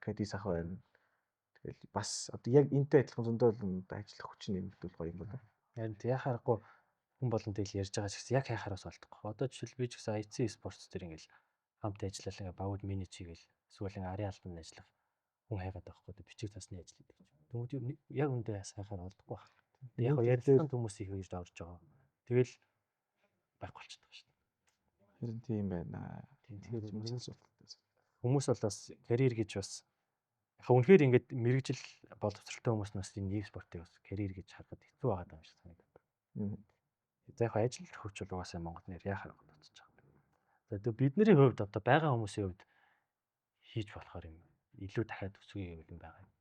Кэдис ах байна. Тэгэл бас одоо яг энтэй адилхан зөндөө ажиллах хүчин нэмэгдүүл гоё юм байна. Яг яхаарахгүй хүн болон тэгэл ярьж байгаа ч гэсэн яг яхаараас болдохгүй. Одоо жишээл би ч гэсэн IC спортс дээр ингээл хамт ажиллал ингээ багууд менеж хийгээл эсвэл ингээ арын албанд ажиллах хүн хайгаад байхгүй бичиг засны ажил гэдэг чинь. Тэгмүүд яг үндэ сайхаар болдохгүй байна. Яг ярилцсан хүмүүс их ирж орж байгаа. Тэгэл байхгүй болчихдог шүү дээ. Харин тийм байна. Тэгэхээр хүмүүс бол бас карьер гэж бас яг үнэхээр ингээд мэрэгжил боловсралтай хүмүүс нь бас энэ e-спортыг бас карьер гэж харахад хэцүү байгаа юм шиг санагдав. За яг ажил хөвч бол угаасаа Монгол нэр яхаар бодож байгаа. За тэгээ бидний хувьд одоо байгаа хүмүүсийн хувьд хийж болохоор юм илүү дахиад өсгөө юм байгаа юм.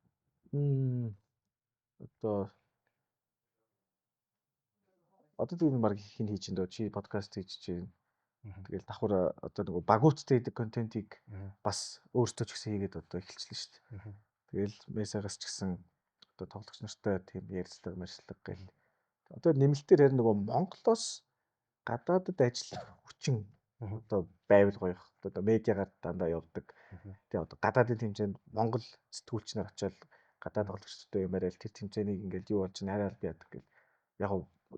Одоо тийм баг хин хийж энэ чи подкаст хийж чинь тэгэл давхар одоо нөгөө багууттай гэдэг контентийг бас өөртөө ч гэсэн хийгээд одоо эхэлчихлээ шүү дээ. Тэгэл месагаас ч гэсэн одоо тоглогч нартай тийм ярилцлага мэрслэг гэл. Одоо нэмэлтээр харин нөгөө Монголоос гадаадд ажиллах хүчин одоо байвал гоёх. Одоо медиагаар дандаа явдаг. Тэгээ одоо гадаадын тэмцээнд Монгол сэтгүүлч нар очиад гадаад тоглогчтой юмараа л тэр тэмцээнийг ингээл юу болж хараа л яадаг гэл. Яг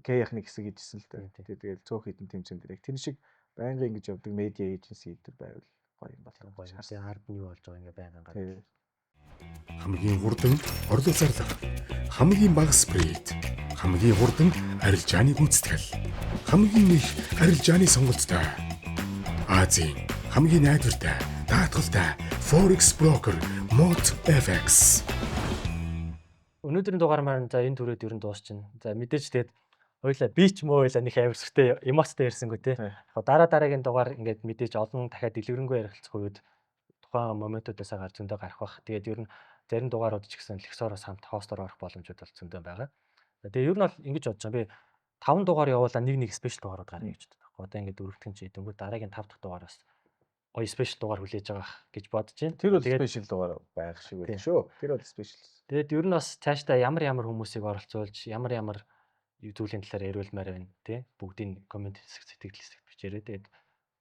К-ийн хэсэг хийжсэн л дээ. Тэгээд цөөх хідэн тэмцээнд дээр яг тэр шиг байнгын ингэж явдаг медиа эйженси дээр байвал гоё юм болов уу. Тэгээ ард нь юу болж байгаа ингээ байнгын гараад. Хамгийн хурдан орлол зарлага, хамгийн бага спрейд, хамгийн хурдан арилжааны гүйцэтгэл, хамгийн их арилжааны сонголттой. Азийн хамгийн найдвартай, даатгалтай Forex broker MOTFX. Өнөөдрийн дугаар маань за энэ түрээд ер нь дуусчихна. За мэдээж тэгээд хоёлаа би ч мөө хоёлаа нэг амар сүртэй эмоцтой ярьсангүй те. Яг дараагийн дугаар ингээд мэдээж олон дахиад дэлгэрэнгүй ярилцах үед тухайн моментуудаас гарч зөндөө гарах бах. Тэгээд ер нь зарим дугаарууд ч гэсэн лексороос хамт хостоор орох боломжууд бол зөндөө байгаа. Тэгээд ер нь бол ингэж бодож байгаа. Би 5 дугаар явуулаа нэг спешиал дугаарууд гаргая гэж боддог. Одоо ингээд дөрөвдгөн чи дөнгөж дараагийн 5 дахь дугаараас гоё спешиал дугаар хүлээж байгаа гэж бодож байна. Тэр бол спешиал дугаар байх шиг байна шүү. Тэр бол спешиал. Тэгээд ер нь бас цаашдаа ямар хүмүүсийг оролцуулж ямар зүйлийн талаар яриулмаар байна тий. Бүгдийн комент хэсэг сэтгэл хэсэгт бичээрэй. Тэгээд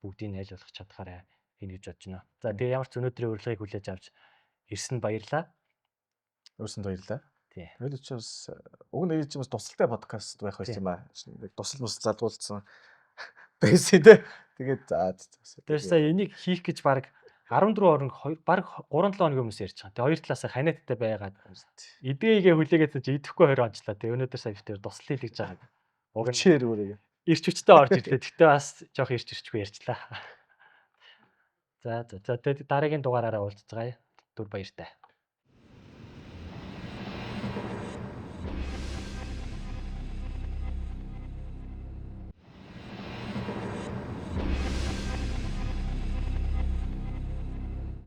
бүгдийг аль болох чадхаараа хийнэ гэж бодож байна. За тэгээд ямар ч өнөөдрийн урилгыг хүлээж авч ирсэн баярлаа. Өөрсөнд баярлаа. Тий. Хоёул ч бас уг нь ээж бас тусалтай подкаст байх байсан юм аа. Тусал мус залгуулсан байсан тий. Тэгээд за. Тэр сая энийг хийх гэж баг 14 орон баг 3-7 хоног өмнөөс ярьж байгаа. Тэгээ хоёр талаасаа ханиадтай байгаад эдгээгээ хүлээгээд чи идэхгүй 20 онцлоо. Тэгээ өнөөдөр сая битээр тусал хийлгэж байгаа. Угчээр өөрийгөө. Ирч хүчтэй орж ирлээ. Гэтэ бас жоох ирч ирчгүй ярьчлаа. За тэгээд дараагийн дугаараараа уулзцгаая. Түр баяртай.